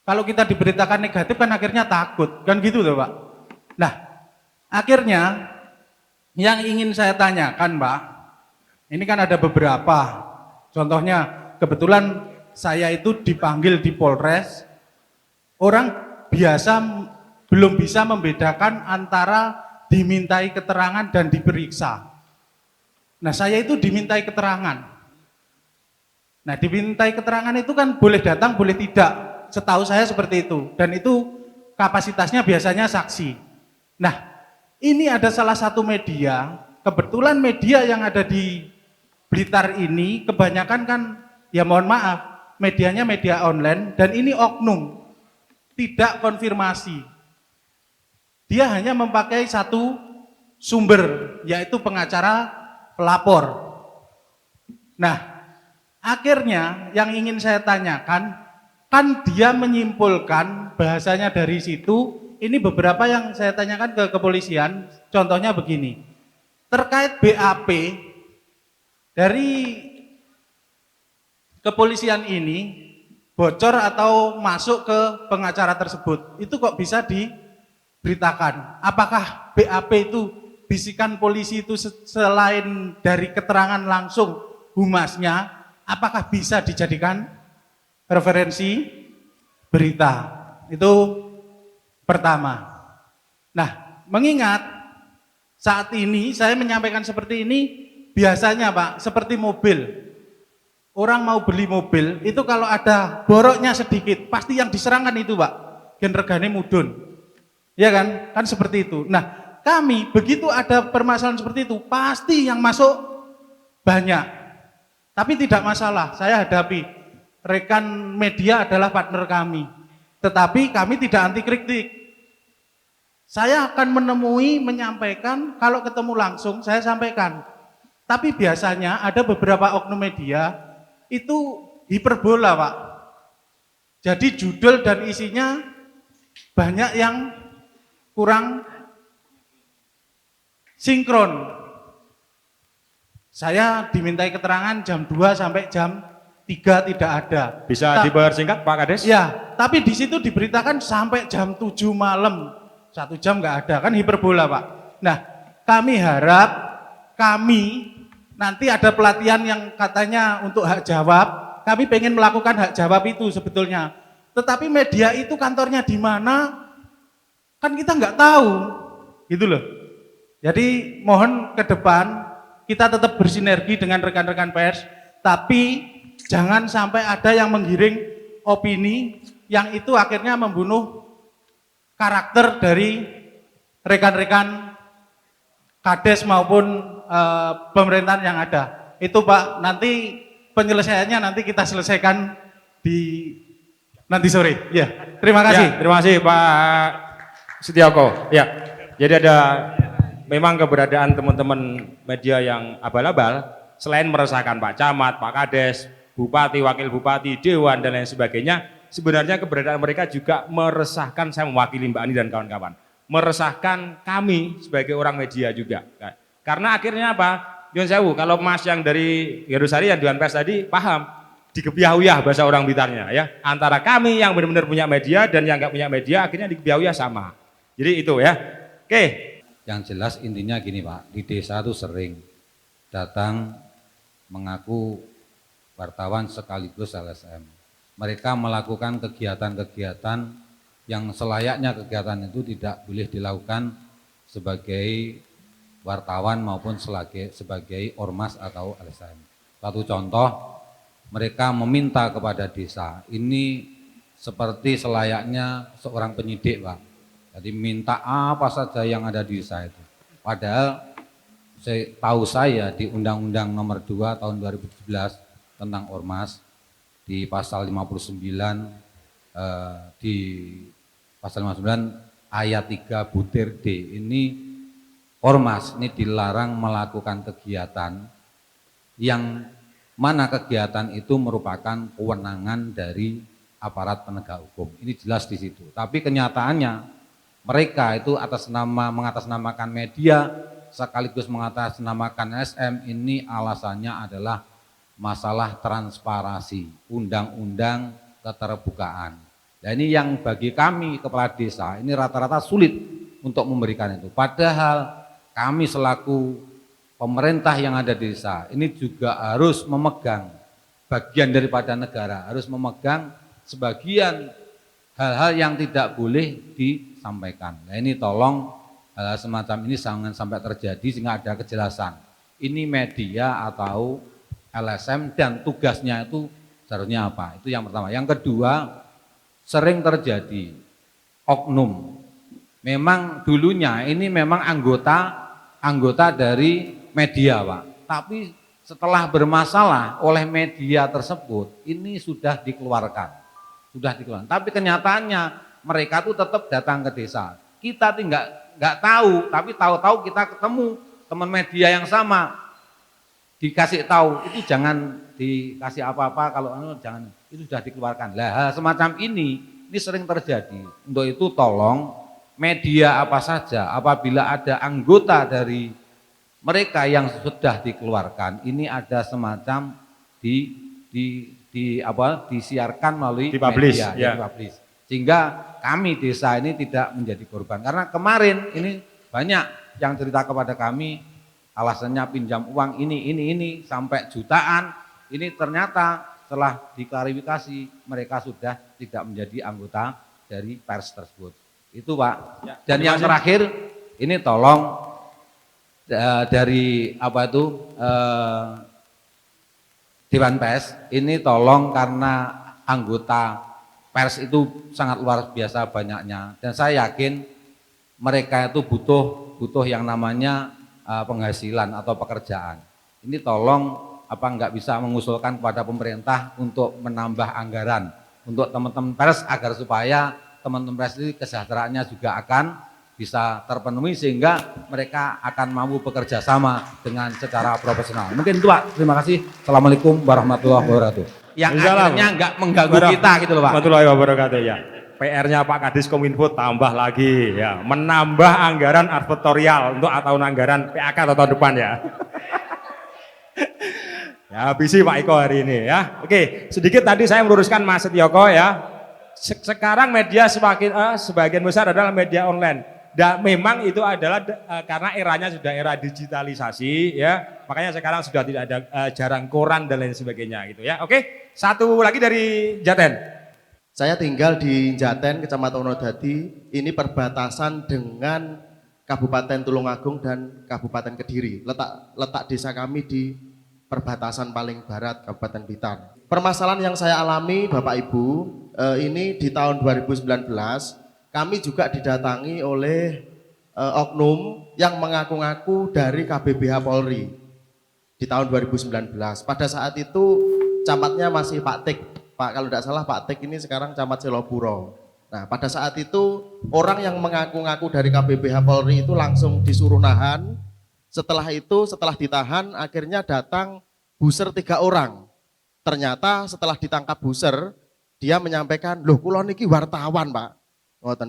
M: Kalau kita diberitakan negatif kan akhirnya takut, kan gitu loh Pak. Nah akhirnya yang ingin saya tanyakan Pak, ini kan ada beberapa, contohnya kebetulan saya itu dipanggil di Polres, orang biasa belum bisa membedakan antara dimintai keterangan dan diperiksa. Nah saya itu dimintai keterangan. Nah dimintai keterangan itu kan boleh datang boleh tidak, setahu saya seperti itu. Dan itu kapasitasnya biasanya saksi. Nah ini ada salah satu media, kebetulan media yang ada di Blitar ini kebanyakan kan ya mohon maaf, medianya media online dan ini oknum, tidak konfirmasi. Dia hanya memakai satu sumber, yaitu pengacara pelapor. Nah, akhirnya yang ingin saya tanyakan, kan dia menyimpulkan bahasanya dari situ, ini beberapa yang saya tanyakan ke kepolisian, contohnya begini, terkait BAP, dari kepolisian ini, bocor atau masuk ke pengacara tersebut, itu kok bisa diberitakan? Apakah BAP itu bisikan polisi itu selain dari keterangan langsung humasnya, apakah bisa dijadikan referensi berita? Itu pertama. Nah, mengingat saat ini saya menyampaikan seperti ini, biasanya Pak, seperti mobil. Orang mau beli mobil, itu kalau ada boroknya sedikit, pasti yang diserangkan itu Pak, regane mudun. Ya kan? Kan seperti itu. Nah, kami begitu ada permasalahan seperti itu, pasti yang masuk banyak. Tapi tidak masalah, saya hadapi. Rekan media adalah partner kami. Tetapi kami tidak anti kritik. Saya akan menemui, menyampaikan, kalau ketemu langsung saya sampaikan. Tapi biasanya ada beberapa oknum media itu hiperbola Pak. Jadi judul dan isinya banyak yang kurang sinkron. Saya dimintai keterangan jam 2 sampai jam 3 tidak ada.
I: Bisa dipersingkat Pak Kades?
M: Ya, tapi di situ diberitakan sampai jam 7 malam. 1 jam nggak ada, kan hiperbola Pak. Nah, kami harap nanti ada pelatihan yang katanya untuk hak jawab, kami pengen melakukan hak jawab itu sebetulnya. Tetapi media itu kantornya di mana, kan kita nggak tahu, gitu loh. Jadi mohon ke depan kita tetap bersinergi dengan rekan-rekan pers, tapi jangan sampai ada yang menggiring opini yang itu akhirnya membunuh karakter dari rekan-rekan Kades maupun pemerintahan yang ada. Itu Pak, nanti penyelesaiannya nanti kita selesaikan nanti sore. Ya, terima kasih.
I: Ya, terima kasih Pak Setioko. Ya, jadi ada memang keberadaan teman-teman media yang abal-abal, selain meresahkan Pak Camat, Pak Kades, Bupati, Wakil Bupati, Dewan dan lain sebagainya, sebenarnya keberadaan mereka juga meresahkan, saya mewakili Mbak Ani dan kawan-kawan, meresahkan kami sebagai orang media juga. Karena akhirnya apa? Nyun sewu, kalau Mas yang dari Garusari yang Dewan Pers tadi paham, digebiahuyah bahasa orang Blitarnya ya. Antara kami yang benar-benar punya media dan yang nggak punya media akhirnya digebiahuyah sama. Jadi itu ya. Oke.
N: Yang jelas intinya gini Pak, di desa itu sering datang mengaku wartawan sekaligus LSM. Mereka melakukan kegiatan-kegiatan yang selayaknya kegiatan itu tidak boleh dilakukan sebagai wartawan maupun sebagai ormas atau LSM. Satu contoh, mereka meminta kepada desa, ini seperti selayaknya seorang penyidik Pak. Jadi minta apa saja yang ada di desa itu. Padahal tahu saya di Undang-Undang Nomor 2 Tahun 2017 tentang ormas, di pasal 59 di pasal 59 ayat 3 butir D ini ormas ini dilarang melakukan kegiatan yang mana kegiatan itu merupakan kewenangan dari aparat penegak hukum. Ini jelas di situ. Tapi kenyataannya mereka itu mengatasnamakan media sekaligus mengatasnamakan SM, ini alasannya adalah masalah transparansi, undang-undang keterbukaan. Nah ini yang bagi kami kepala desa ini rata-rata sulit untuk memberikan itu. Padahal kami selaku pemerintah yang ada di desa ini juga harus memegang bagian daripada negara, harus memegang sebagian hal-hal yang tidak boleh disampaikan. Nah ini tolong hal semacam ini jangan sampai terjadi sehingga ada kejelasan. Ini media atau LSM dan tugasnya itu seharusnya apa? Itu yang pertama. Yang kedua, sering terjadi oknum. Memang dulunya ini memang anggota dari media Pak. Tapi setelah bermasalah oleh media tersebut, ini sudah dikeluarkan. Tapi kenyataannya mereka tuh tetap datang ke desa. Kita nggak tahu, tapi tahu-tahu kita ketemu teman media yang sama, dikasih tahu itu jangan dikasih apa-apa, kalau jangan, itu sudah dikeluarkan. Lah hal semacam ini sering terjadi. Untuk itu tolong media apa saja apabila ada anggota dari mereka yang sudah dikeluarkan, ini ada semacam disiarkan melalui media, dipublish. Sehingga kami desa ini tidak menjadi korban. Karena kemarin ini banyak yang cerita kepada kami, alasannya pinjam uang ini sampai jutaan, ini ternyata setelah diklarifikasi mereka sudah tidak menjadi anggota dari pers tersebut. Itu Pak.
I: Ya,
N: dan yang terakhir ini tolong dari apa itu Dewan Pers ini tolong, karena anggota pers itu sangat luar biasa banyaknya dan saya yakin mereka itu butuh yang namanya penghasilan atau pekerjaan. Ini tolong apa enggak bisa mengusulkan kepada pemerintah untuk menambah anggaran untuk teman-teman pers agar supaya teman-teman pers ini kesejahteraannya juga akan bisa terpenuhi sehingga mereka akan mampu bekerja sama dengan secara profesional. Mungkin itu Pak, terima kasih. Assalamualaikum warahmatullahi wabarakatuh. Yang akhirnya enggak mengganggu kita gitu loh Pak.
I: Warahmatullahi wabarakatuh ya. PR-nya Pak Kadis Kominfo tambah lagi ya, menambah anggaran advertorial untuk tahun anggaran PAK atau tahun depan ya. Ya habisi Pak Iko hari ini ya. Oke, sedikit tadi saya meluruskan Mas Setyoko ya. Sekarang media sebagian besar adalah media online. Dan memang itu adalah karena eranya sudah era digitalisasi ya, makanya sekarang sudah tidak ada jarang koran dan lain sebagainya gitu ya. Oke, satu lagi dari Jaten.
O: Saya tinggal di Jaten, Kecamatan Wonodadi. Ini perbatasan dengan Kabupaten Tulungagung dan Kabupaten Kediri. Letak desa kami di perbatasan paling barat Kabupaten Blitar. Permasalahan yang saya alami Bapak Ibu, ini di tahun 2019 kami juga didatangi oleh oknum yang mengaku-ngaku dari KBBH Polri di tahun 2019. Pada saat itu camatnya masih Pak Tik, Pak kalau tidak salah Pak Tik ini sekarang camat Selopuro. Nah pada saat itu orang yang mengaku-ngaku dari KBBH Polri itu langsung disuruh nahan. Setelah itu setelah ditahan akhirnya datang buser 3 orang. Ternyata setelah ditangkap buser dia menyampaikan, loh kulon niki wartawan Pak.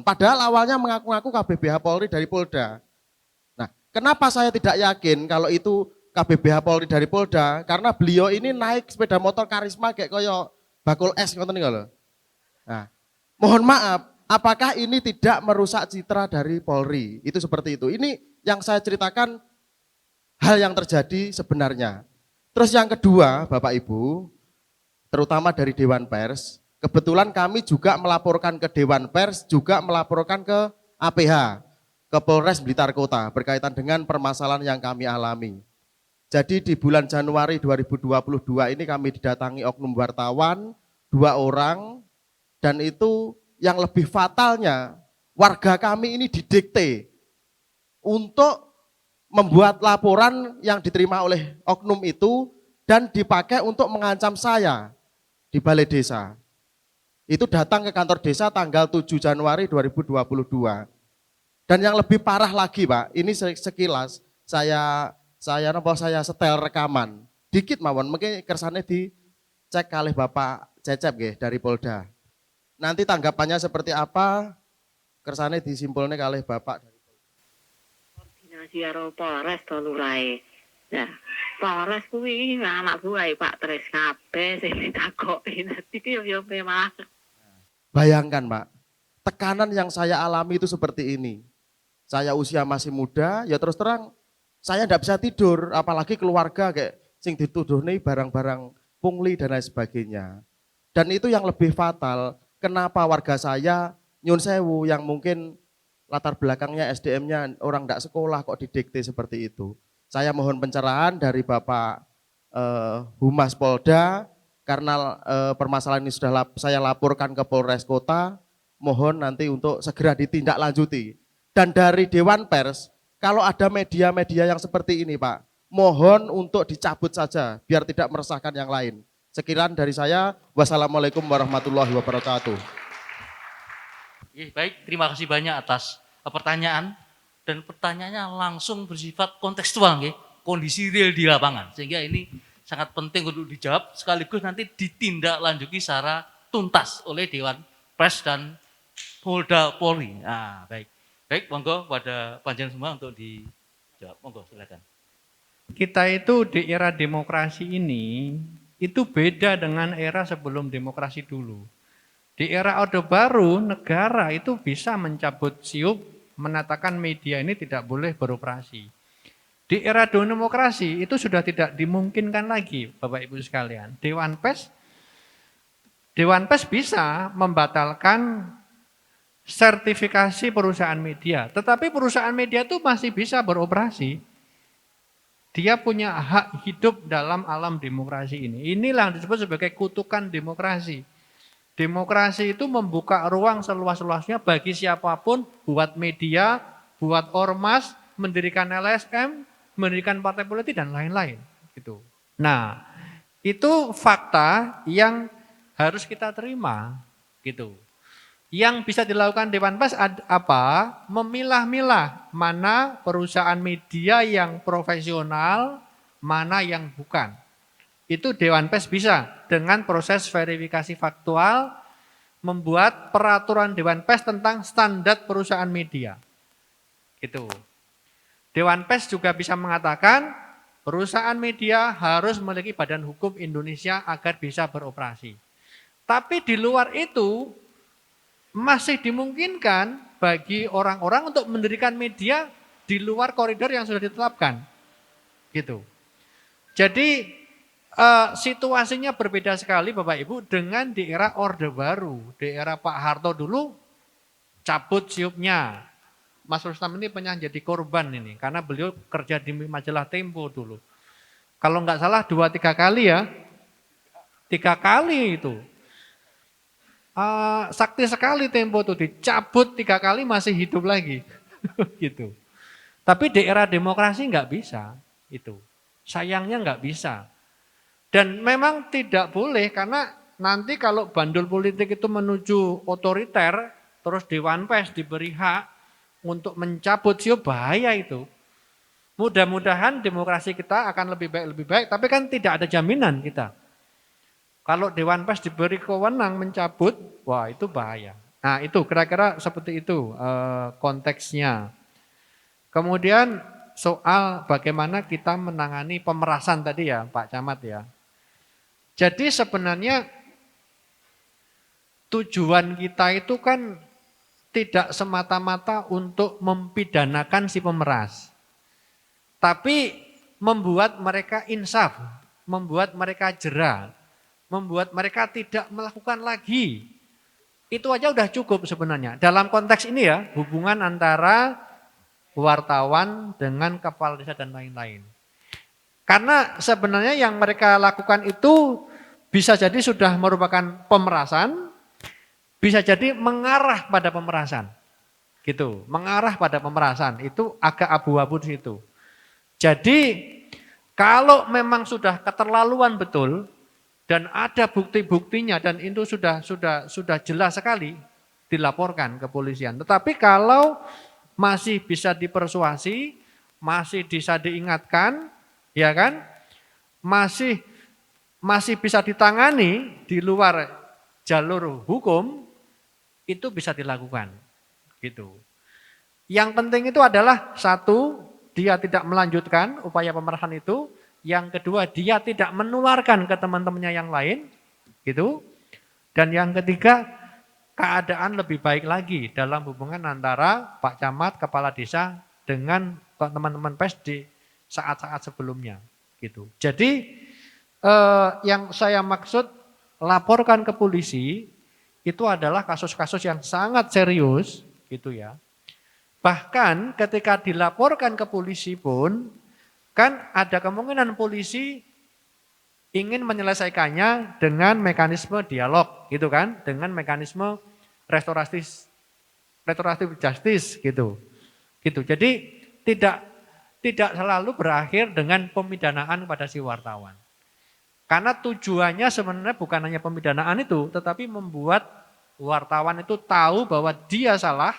O: Padahal awalnya mengaku-ngaku KBBH Polri dari Polda. Nah, kenapa saya tidak yakin kalau itu KBBH Polri dari Polda? Karena beliau ini naik sepeda motor karisma kayak koyo bakul es ngoten niku lho. Nah, mohon maaf, apakah ini tidak merusak citra dari Polri? Itu seperti itu. Ini yang saya ceritakan hal yang terjadi sebenarnya. Terus yang kedua, Bapak Ibu, terutama dari Dewan Pers, kebetulan kami juga melaporkan ke Dewan Pers, juga melaporkan ke APH, ke Polres Blitar Kota, berkaitan dengan permasalahan yang kami alami. Jadi di bulan Januari 2022 ini kami didatangi oknum wartawan, 2 orang, dan itu yang lebih fatalnya, warga kami ini didikte untuk membuat laporan yang diterima oleh oknum itu, dan dipakai untuk mengancam saya di Balai Desa. Itu datang ke kantor desa tanggal 7 Januari 2022. Dan yang lebih parah lagi Pak, ini sekilas saya setel rekaman. Dikit mawon, mungkin kersane dicek kalih Bapak Cecep nggih dari Polda. Nanti tanggapannya seperti apa, kersane disimpulne kalih Bapak dari Polda.
P: Koordinasi karo Polres to lurahe. Nah, Polres kuwi anak buah Pak Tres kabeh sing ditakoki. Iki yo malah.
O: Bayangkan Pak, tekanan yang saya alami itu seperti ini. Saya usia masih muda, ya terus terang saya tidak bisa tidur, apalagi keluarga kayak sing dituduh nih barang-barang pungli dan lain sebagainya. Dan itu yang lebih fatal, kenapa warga saya nyun sewu yang mungkin latar belakangnya SDM-nya orang tidak sekolah kok didikte seperti itu. Saya mohon pencerahan dari Bapak Humas Polda, karena permasalahan ini sudah saya laporkan ke Polres Kota, mohon nanti untuk segera ditindaklanjuti. Dan dari Dewan Pers, kalau ada media-media yang seperti ini Pak, mohon untuk dicabut saja, biar tidak meresahkan yang lain. Sekian dari saya, wassalamualaikum warahmatullahi wabarakatuh.
E: Baik, terima kasih banyak atas pertanyaan, dan pertanyaannya langsung bersifat kontekstual, kondisi real di lapangan, sehingga ini sangat penting untuk dijawab, sekaligus nanti ditindaklanjuti secara tuntas oleh Dewan Pers dan Polda Polri. Nah, baik, monggo pada panjenengan semua untuk dijawab. Monggo, silakan.
C: Kita itu di era demokrasi ini, itu beda dengan era sebelum demokrasi dulu. Di era Orde Baru, negara itu bisa mencabut siup, menatakan media ini tidak boleh beroperasi. Di era demokrasi itu sudah tidak dimungkinkan lagi, Bapak Ibu sekalian. Dewan Pers bisa membatalkan sertifikasi perusahaan media, tetapi perusahaan media itu masih bisa beroperasi. Dia punya hak hidup dalam alam demokrasi ini. Inilah yang disebut sebagai kutukan demokrasi. Demokrasi itu membuka ruang seluas-luasnya bagi siapapun, buat media, buat ormas, mendirikan LSM, mendirikan partai politik dan lain-lain. Gitu. Nah, itu fakta yang harus kita terima. Gitu. Yang bisa dilakukan Dewan Pers apa? Memilah-milah mana perusahaan media yang profesional, mana yang bukan. Itu Dewan Pers bisa dengan proses verifikasi faktual, membuat peraturan Dewan Pers tentang standar perusahaan media. Gitu. Dewan Pers juga bisa mengatakan perusahaan media harus memiliki badan hukum Indonesia agar bisa beroperasi. Tapi di luar itu, masih dimungkinkan bagi orang-orang untuk mendirikan media di luar koridor yang sudah ditetapkan. Gitu. Jadi situasinya berbeda sekali Bapak Ibu dengan di era Orde Baru. Di era Pak Harto dulu cabut siupnya. Mas Rustam ini pernah jadi korban ini karena beliau kerja di majalah Tempo dulu. Kalau nggak salah 2-3 kali ya. 3 kali itu. Sakti sekali Tempo itu dicabut 3 kali masih hidup lagi. Gitu. Tapi di era demokrasi nggak bisa itu. Sayangnya nggak bisa. Dan memang tidak boleh karena nanti kalau bandul politik itu menuju otoriter, terus Dewan Pers diberi hak untuk mencabut siup, bahaya itu. Mudah-mudahan demokrasi kita akan lebih baik, tapi kan tidak ada jaminan kita. Kalau Dewan Pers diberi kewenang mencabut, wah itu bahaya. Nah itu kira-kira seperti itu konteksnya. Kemudian soal bagaimana kita menangani pemerasan tadi ya Pak Camat ya. Jadi sebenarnya tujuan kita itu kan tidak semata-mata untuk mempidanakan si pemeras. Tapi membuat mereka insaf, membuat mereka jera, membuat mereka tidak melakukan lagi. Itu aja udah cukup sebenarnya. Dalam konteks ini ya, hubungan antara wartawan dengan kepala desa dan lain-lain. Karena sebenarnya yang mereka lakukan itu bisa jadi sudah merupakan pemerasan, bisa jadi mengarah pada pemerasan. Gitu, mengarah pada pemerasan. Itu agak abu-abu di situ. Jadi kalau memang sudah keterlaluan betul dan ada bukti-buktinya dan itu sudah jelas sekali dilaporkan ke polisian. Tetapi kalau masih bisa dipersuasi, masih bisa diingatkan, ya kan? Masih bisa ditangani di luar jalur hukum, itu bisa dilakukan. Gitu. Yang penting itu adalah satu, dia tidak melanjutkan upaya pemerasan itu. Yang kedua, dia tidak menularkan ke teman-temannya yang lain, gitu. Dan yang ketiga, keadaan lebih baik lagi dalam hubungan antara Pak Camat, kepala desa dengan teman-teman pers di saat-saat sebelumnya, gitu. Jadi yang saya maksud laporkan ke polisi itu adalah kasus-kasus yang sangat serius, gitu ya. Bahkan ketika dilaporkan ke polisi pun kan ada kemungkinan polisi ingin menyelesaikannya dengan mekanisme dialog, gitu kan, dengan mekanisme restoratif justice, gitu. Jadi tidak selalu berakhir dengan pemidanaan pada si wartawan. Karena tujuannya sebenarnya bukan hanya pemidanaan itu, tetapi membuat wartawan itu tahu bahwa dia salah,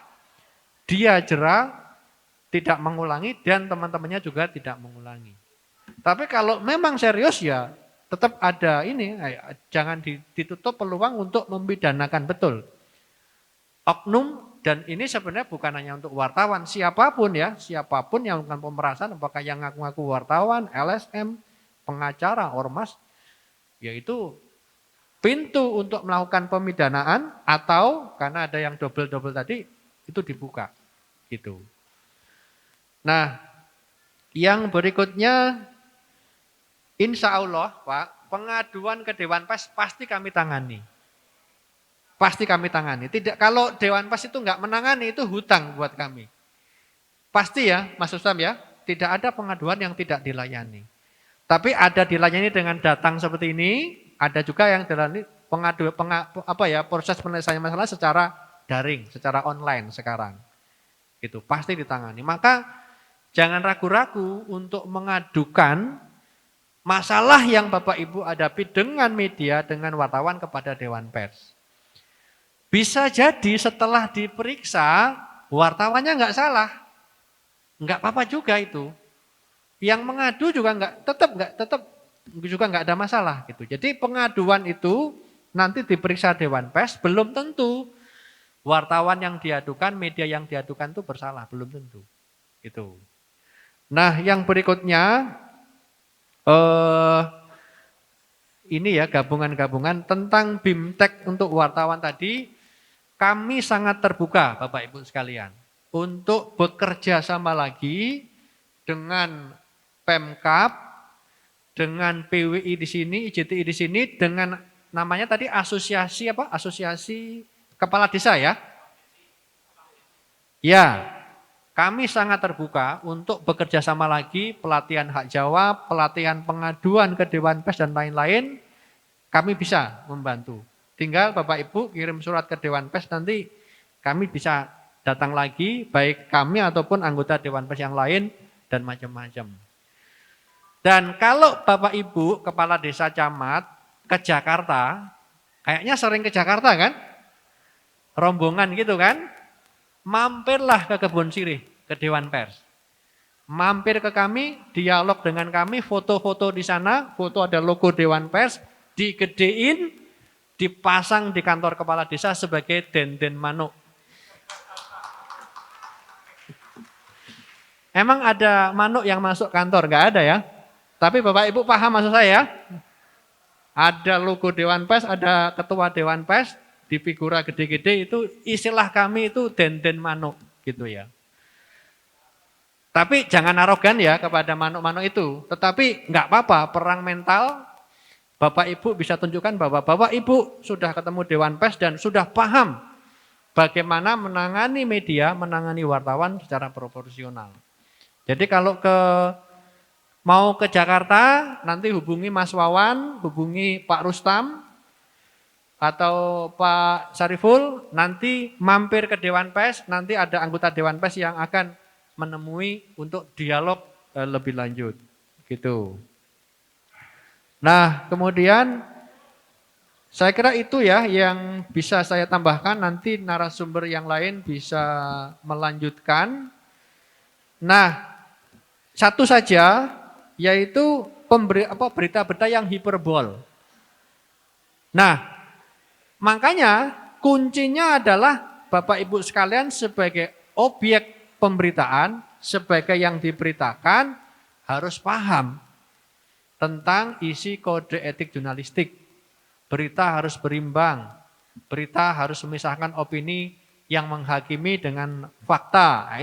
C: dia jera, tidak mengulangi dan teman-temannya juga tidak mengulangi. Tapi kalau memang serius ya tetap ada ini, jangan ditutup peluang untuk memidanakan betul. Oknum, dan ini sebenarnya bukan hanya untuk wartawan, siapapun ya, siapapun yang melakukan pemerasan, apakah yang ngaku-ngaku wartawan, LSM, pengacara, ormas, yaitu pintu untuk melakukan pemidanaan atau karena ada yang double-double tadi, itu dibuka. Gitu. Nah, Yang berikutnya, insya Allah Pak, pengaduan ke Dewan Pers pasti kami tangani. Pasti kami tangani. Tidak, kalau Dewan Pers itu nggak menangani, itu hutang buat kami. Pasti ya, Mas Rustam ya, tidak ada pengaduan yang tidak dilayani. Tapi ada dilayani dengan datang seperti ini, ada juga yang dilayani proses penyelesaian masalah secara daring, secara online sekarang. Itu pasti ditangani. Maka jangan ragu-ragu untuk mengadukan masalah yang Bapak Ibu hadapi dengan media, dengan wartawan kepada Dewan Pers. Bisa jadi setelah diperiksa, wartawannya nggak salah. Nggak apa-apa juga itu. Yang mengadu juga tetap juga nggak ada masalah gitu. Jadi pengaduan itu nanti diperiksa Dewan Pers belum tentu wartawan yang diadukan, media yang diadukan itu bersalah, belum tentu. Gitu. Nah, yang berikutnya ini ya gabungan-gabungan tentang BIMTEK untuk wartawan tadi, kami sangat terbuka Bapak Ibu sekalian untuk bekerja sama lagi dengan Pemkab, dengan PWI di sini, IJTI di sini, dengan namanya tadi asosiasi apa? Asosiasi Kepala Desa ya? Ya, kami sangat terbuka untuk bekerja sama lagi, pelatihan hak jawab, pelatihan pengaduan ke Dewan Pers dan lain-lain, kami bisa membantu. Tinggal Bapak Ibu kirim surat ke Dewan Pers, nanti kami bisa datang lagi, baik kami ataupun anggota Dewan Pers yang lain, dan macam-macam. Dan kalau Bapak Ibu Kepala Desa Camat ke Jakarta, kayaknya sering ke Jakarta kan? Rombongan gitu kan? Mampirlah ke Kebun Sirih, ke Dewan Pers. Mampir ke kami, dialog dengan kami, foto-foto di sana, foto ada logo Dewan Pers, digedein, dipasang di kantor kepala desa sebagai denden manuk. Emang ada manuk yang masuk kantor? Enggak ada ya? Tapi Bapak Ibu paham maksud saya? Ada logo Dewan Pers, ada ketua Dewan Pers, di figura gede-gede itu istilah kami itu denden manuk gitu ya. Tapi jangan arogan ya kepada manuk-manuk itu. Tetapi enggak apa-apa, perang mental Bapak Ibu bisa tunjukkan bahwa Bapak Ibu sudah ketemu Dewan Pers dan sudah paham bagaimana menangani media, menangani wartawan secara proporsional. Jadi kalau mau ke Jakarta, nanti hubungi Mas Wawan, hubungi Pak Rustam, atau Pak Sariful, nanti mampir ke Dewan Pers, nanti ada anggota Dewan Pers yang akan menemui untuk dialog lebih lanjut. Gitu. Nah, kemudian saya kira itu ya yang bisa saya tambahkan, nanti narasumber yang lain bisa melanjutkan. Nah, satu saja, yaitu berita-berita yang hiperbol. Nah, makanya kuncinya adalah Bapak Ibu sekalian sebagai objek pemberitaan, sebagai yang diberitakan harus paham tentang isi kode etik jurnalistik. Berita harus berimbang, berita harus memisahkan opini yang menghakimi dengan fakta. Nah,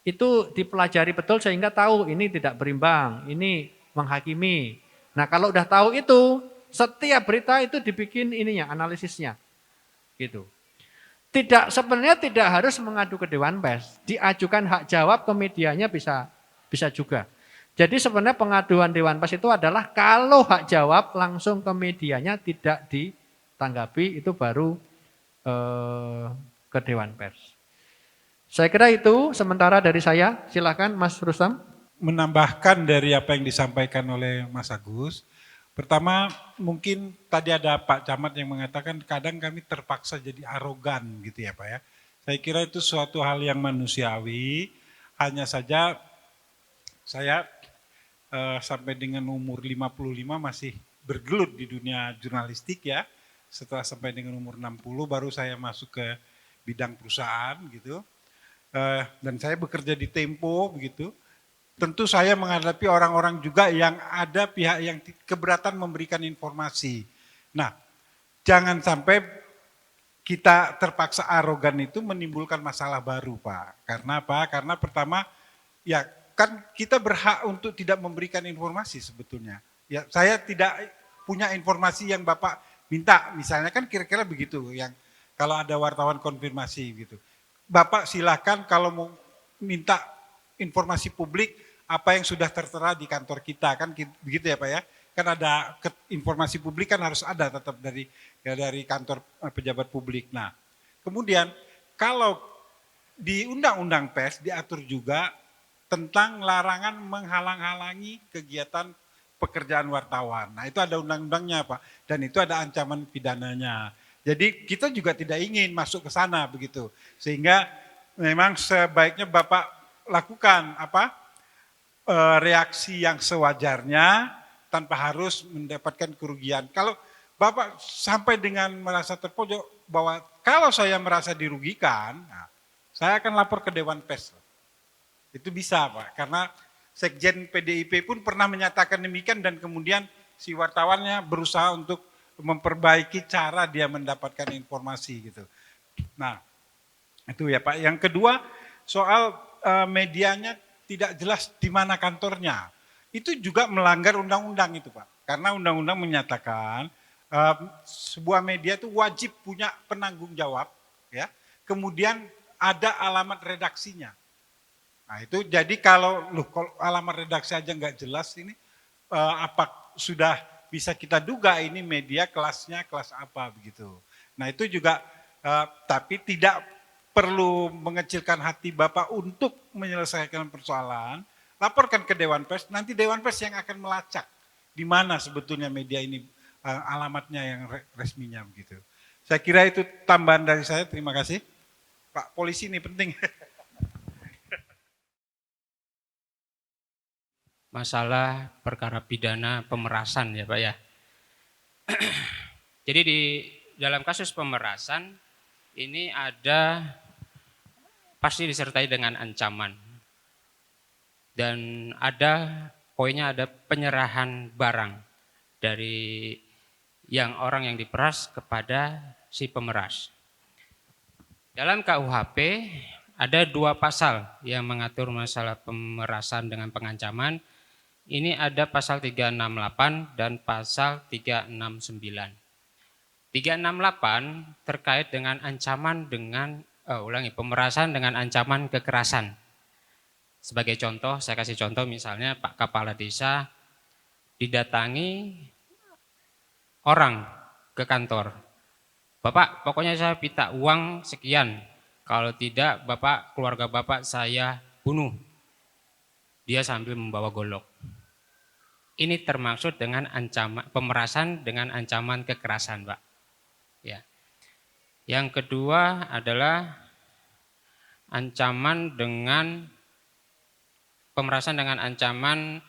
C: itu dipelajari betul sehingga tahu ini tidak berimbang, ini menghakimi. Nah, kalau udah tahu itu, setiap berita itu dibikin analisisnya. Gitu. Sebenarnya tidak harus mengadu ke Dewan Pers, diajukan hak jawab ke medianya bisa juga. Jadi sebenarnya pengaduan Dewan Pers itu adalah kalau hak jawab langsung ke medianya tidak ditanggapi, itu baru ke Dewan Pers. Saya kira itu sementara dari saya. Silakan Mas Rustam.
F: Menambahkan dari apa yang disampaikan oleh Mas Agus. Pertama, mungkin tadi ada Pak Camat yang mengatakan kadang kami terpaksa jadi arogan gitu ya Pak ya. Saya kira itu suatu hal yang manusiawi. Hanya saja saya sampai dengan umur 55 masih bergelut di dunia jurnalistik ya. Setelah sampai dengan umur 60 baru saya masuk ke bidang perusahaan gitu. Dan saya bekerja di Tempo begitu. Tentu saya menghadapi orang-orang juga yang ada pihak yang keberatan memberikan informasi. Nah, jangan sampai kita terpaksa arogan itu menimbulkan masalah baru Pak. Karena apa? Karena pertama ya kan kita berhak untuk tidak memberikan informasi sebetulnya. Ya, saya tidak punya informasi yang Bapak minta, misalnya kan kira-kira begitu, yang kalau ada wartawan konfirmasi gitu. Bapak silakan kalau mau minta informasi publik apa yang sudah tertera di kantor kita, kan begitu ya Pak ya. Kan ada informasi publik kan harus ada tetap dari kantor pejabat publik. Nah, kemudian kalau di Undang-Undang Pers diatur juga tentang larangan menghalang-halangi kegiatan pekerjaan wartawan. Nah, itu ada undang-undangnya, Pak, dan itu ada ancaman pidananya. Jadi kita juga tidak ingin masuk ke sana begitu. Sehingga memang sebaiknya Bapak lakukan reaksi yang sewajarnya tanpa harus mendapatkan kerugian. Kalau Bapak sampai dengan merasa terpojok bahwa kalau saya merasa dirugikan, nah, saya akan lapor ke Dewan Pers. Itu bisa Pak, karena Sekjen PDIP pun pernah menyatakan demikian dan kemudian si wartawannya berusaha untuk memperbaiki cara dia mendapatkan informasi gitu. Nah, itu ya Pak. Yang kedua, soal medianya tidak jelas di mana kantornya. Itu juga melanggar undang-undang itu Pak. Karena undang-undang menyatakan sebuah media itu wajib punya penanggung jawab, ya. Kemudian ada alamat redaksinya. Nah itu jadi kalau alamat redaksi aja nggak jelas ini apa sudah bisa kita duga ini media kelasnya kelas apa begitu. Nah itu juga tapi tidak perlu mengecilkan hati Bapak untuk menyelesaikan persoalan. Laporkan ke Dewan Pers, nanti Dewan Pers yang akan melacak di mana sebetulnya media ini alamatnya yang resminya begitu. Saya kira itu tambahan dari saya, terima kasih. Pak Polisi ini penting.
H: Masalah perkara pidana pemerasan ya Pak ya. Jadi di dalam kasus pemerasan ini ada pasti disertai dengan ancaman. Dan ada poinnya ada penyerahan barang dari orang yang diperas kepada si pemeras. Dalam KUHP ada 2 pasal yang mengatur masalah pemerasan dengan pengancaman. Ini ada pasal 368 dan pasal 369. 368 terkait dengan ancaman pemerasan dengan ancaman kekerasan. Sebagai contoh, saya kasih contoh misalnya Pak Kepala Desa didatangi orang ke kantor. Bapak, pokoknya saya minta uang sekian. Kalau tidak, keluarga Bapak saya bunuh. Dia sambil membawa golok. Ini termaksud dengan ancaman pemerasan dengan ancaman kekerasan, Pak. Ya. Yang kedua adalah ancaman dengan pemerasan dengan ancaman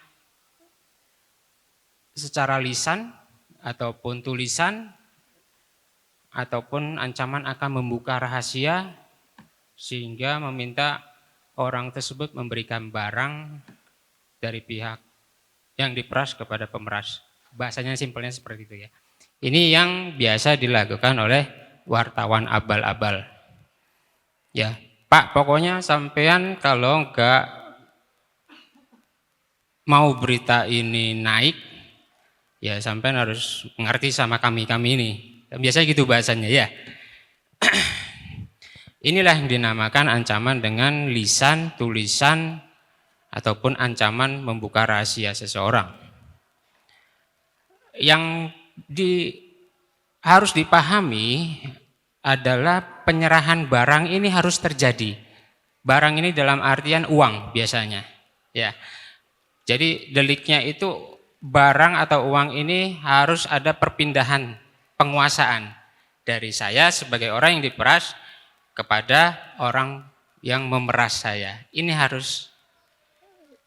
H: secara lisan ataupun tulisan ataupun ancaman akan membuka rahasia sehingga meminta orang tersebut memberikan barang dari pihak yang diperas kepada pemeras. Bahasanya simpelnya seperti itu ya. Ini yang biasa dilakukan oleh wartawan abal-abal. Ya, Pak, pokoknya sampean kalau enggak mau berita ini naik, ya sampean harus mengerti sama kami ini. Biasanya gitu bahasanya ya. Inilah yang dinamakan ancaman dengan lisan, tulisan, ataupun ancaman membuka rahasia seseorang. Yang harus dipahami adalah penyerahan barang ini harus terjadi. Barang ini dalam artian uang biasanya. Ya. Jadi deliknya itu barang atau uang ini harus ada perpindahan penguasaan dari saya sebagai orang yang diperas kepada orang yang memeras saya. Ini harus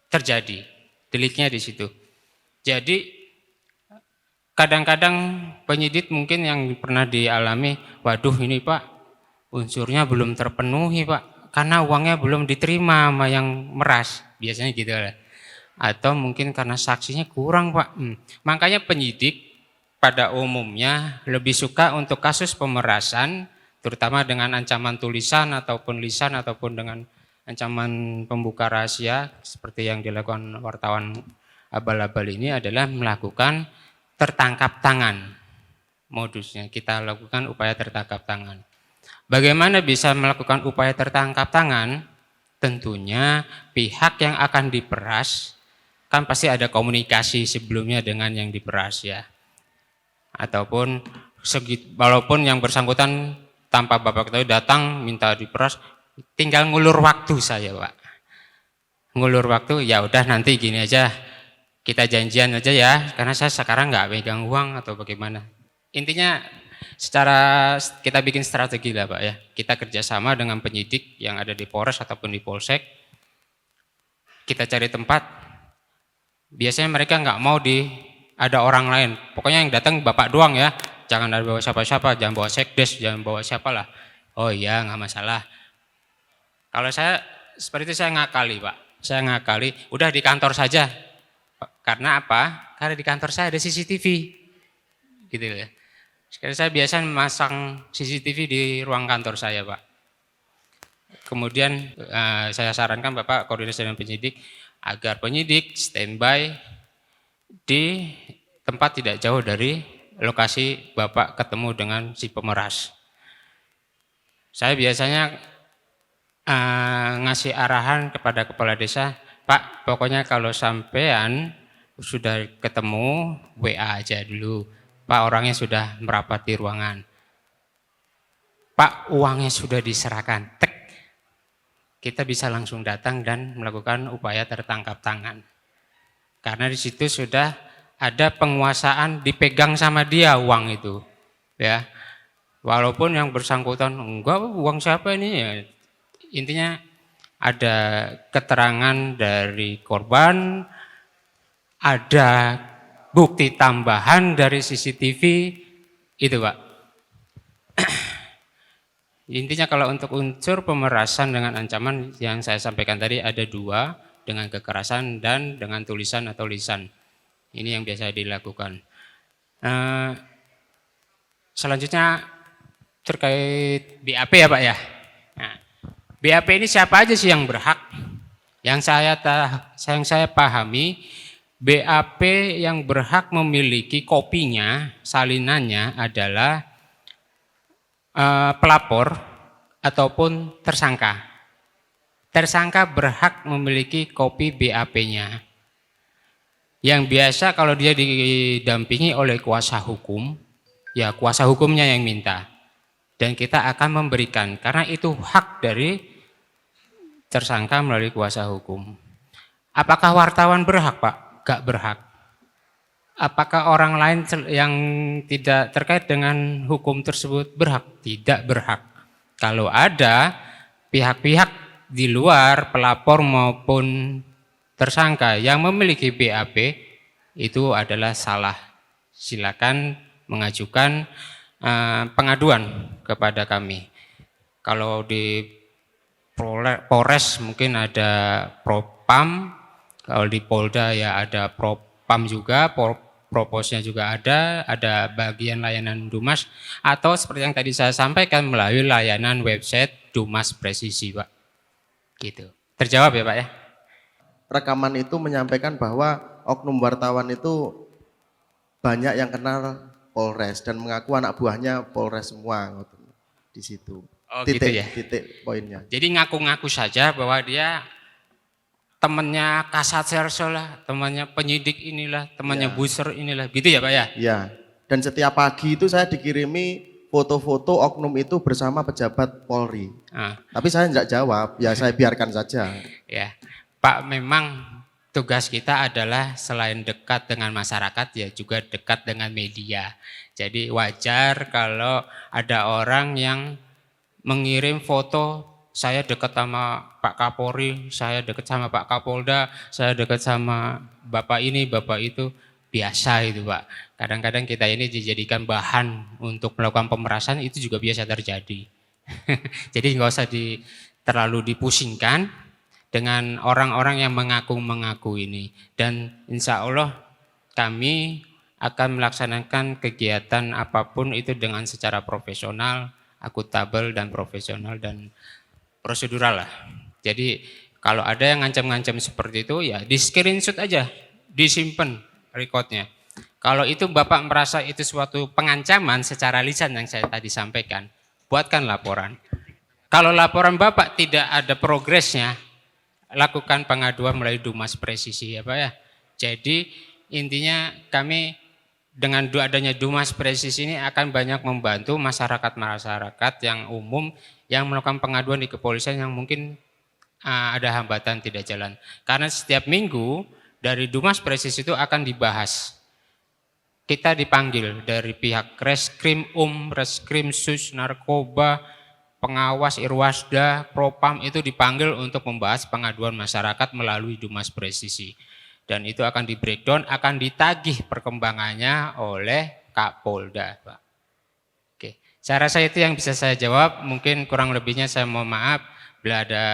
H: terjadi, deliknya di situ. Jadi kadang-kadang penyidik mungkin yang pernah dialami, waduh ini Pak, unsurnya belum terpenuhi Pak, karena uangnya belum diterima sama yang meras, biasanya gitu lah. Atau mungkin karena saksinya kurang Pak. Makanya penyidik pada umumnya lebih suka untuk kasus pemerasan, terutama dengan ancaman tulisan ataupun lisan ataupun dengan ancaman pembuka rahasia seperti yang dilakukan wartawan abal-abal ini adalah melakukan tertangkap tangan. Modusnya kita lakukan upaya tertangkap tangan. Bagaimana bisa melakukan upaya tertangkap tangan? Tentunya pihak yang akan diperas kan pasti ada komunikasi sebelumnya dengan yang diperas ya. Ataupun walaupun yang bersangkutan tanpa Bapak ketahui datang minta diperas, tinggal ngulur waktu saya Pak. Ngulur waktu, ya udah nanti gini aja, kita janjian aja ya, karena saya sekarang nggak pegang uang atau bagaimana. Intinya kita bikin strategi lah Pak ya. Kita kerjasama dengan penyidik yang ada di Polres ataupun di Polsek. Kita cari tempat. Biasanya mereka nggak mau ada orang lain. Pokoknya yang datang Bapak doang ya. Jangan ada bawa siapa-siapa, jangan bawa sekdes, jangan bawa siapa lah. Oh iya nggak masalah. Kalau saya seperti itu saya ngakali Pak. Saya ngakali, udah di kantor saja. Karena apa? Karena di kantor saya ada CCTV. Gitu ya. Sekarang saya biasa memasang CCTV di ruang kantor saya Pak. Kemudian saya sarankan Bapak koordinasi dengan penyidik agar penyidik standby di tempat tidak jauh dari lokasi Bapak ketemu dengan si pemeras. Saya biasanya ngasih arahan kepada kepala desa, Pak pokoknya kalau sampean sudah ketemu WA aja dulu. Pak orangnya sudah merapat di ruangan. Pak uangnya sudah diserahkan. Tek. Kita bisa langsung datang dan melakukan upaya tertangkap tangan. Karena di situ sudah ada penguasaan dipegang sama dia uang itu. Ya. Walaupun yang bersangkutan enggak uang siapa ini ya. Intinya ada keterangan dari korban, ada bukti tambahan dari CCTV itu Pak. Intinya kalau untuk unsur pemerasan dengan ancaman yang saya sampaikan tadi ada 2, dengan kekerasan dan dengan tulisan atau lisan. Ini yang biasa dilakukan. Selanjutnya terkait BAP ya Pak ya. Nah, BAP ini siapa aja sih yang berhak? Yang saya pahami BAP yang berhak memiliki kopinya, salinannya adalah pelapor ataupun tersangka. Tersangka berhak memiliki kopi BAP-nya. Yang biasa kalau dia didampingi oleh kuasa hukum, ya kuasa hukumnya yang minta. Dan kita akan memberikan, karena itu hak dari tersangka melalui kuasa hukum. Apakah wartawan berhak Pak? Gak berhak. Apakah orang lain yang tidak terkait dengan hukum tersebut berhak? Tidak berhak. Kalau ada pihak-pihak di luar pelapor maupun tersangka yang memiliki BAP itu adalah salah. Silakan mengajukan pengaduan kepada kami. Kalau di Polres mungkin ada Propam. Kalau di Polda ya ada Propam juga, Proposnya juga ada bagian layanan Dumas, atau seperti yang tadi saya sampaikan melalui layanan website Dumas Presisi Pak. Gitu. Terjawab ya Pak ya?
O: Rekaman itu menyampaikan bahwa oknum wartawan itu banyak yang kenal Polres dan mengaku anak buahnya Polres semua di situ.
H: Oh gitu ya?
O: Titik poinnya.
H: Jadi ngaku-ngaku saja bahwa dia temannya Kasat Serso lah, temannya penyidik inilah, temannya Buser inilah, gitu ya Pak ya?
O: Iya, dan setiap pagi itu saya dikirimi foto-foto oknum itu bersama pejabat Polri. Tapi saya tidak jawab, ya saya biarkan saja.
H: Ya, Pak memang tugas kita adalah selain dekat dengan masyarakat ya juga dekat dengan media. Jadi wajar kalau ada orang yang mengirim foto, saya dekat sama Pak Kapolri, saya dekat sama Pak Kapolda, saya dekat sama Bapak ini, Bapak itu. Biasa itu Pak. Kadang-kadang kita ini dijadikan bahan untuk melakukan pemerasan, itu juga biasa terjadi. Jadi nggak usah terlalu dipusingkan dengan orang-orang yang mengaku-mengaku ini. Dan insya Allah kami akan melaksanakan kegiatan apapun itu dengan secara profesional, akuntabel dan profesional dan prosedural lah. Jadi kalau ada yang ngancam-ngancam seperti itu ya di screenshot aja, disimpan recordnya. Kalau itu Bapak merasa itu suatu pengancaman secara lisan yang saya tadi sampaikan, buatkan laporan. Kalau laporan Bapak tidak ada progresnya, lakukan pengaduan melalui Dumas Presisi ya Pak ya. Jadi intinya kami dengan adanya Dumas Presisi ini akan banyak membantu masyarakat yang umum yang melakukan pengaduan di kepolisian yang mungkin ada hambatan tidak jalan. Karena setiap minggu dari Dumas Presisi itu akan dibahas. Kita dipanggil dari pihak Reskrim Reskrim Sus, Narkoba, pengawas Irwasda, Propam itu dipanggil untuk membahas pengaduan masyarakat melalui Dumas Presisi. Dan itu akan di breakdown, akan ditagih perkembangannya oleh Kapolda, Pak. Oke, saya rasa itu yang bisa saya jawab. Mungkin kurang lebihnya saya mohon maaf. Bila ada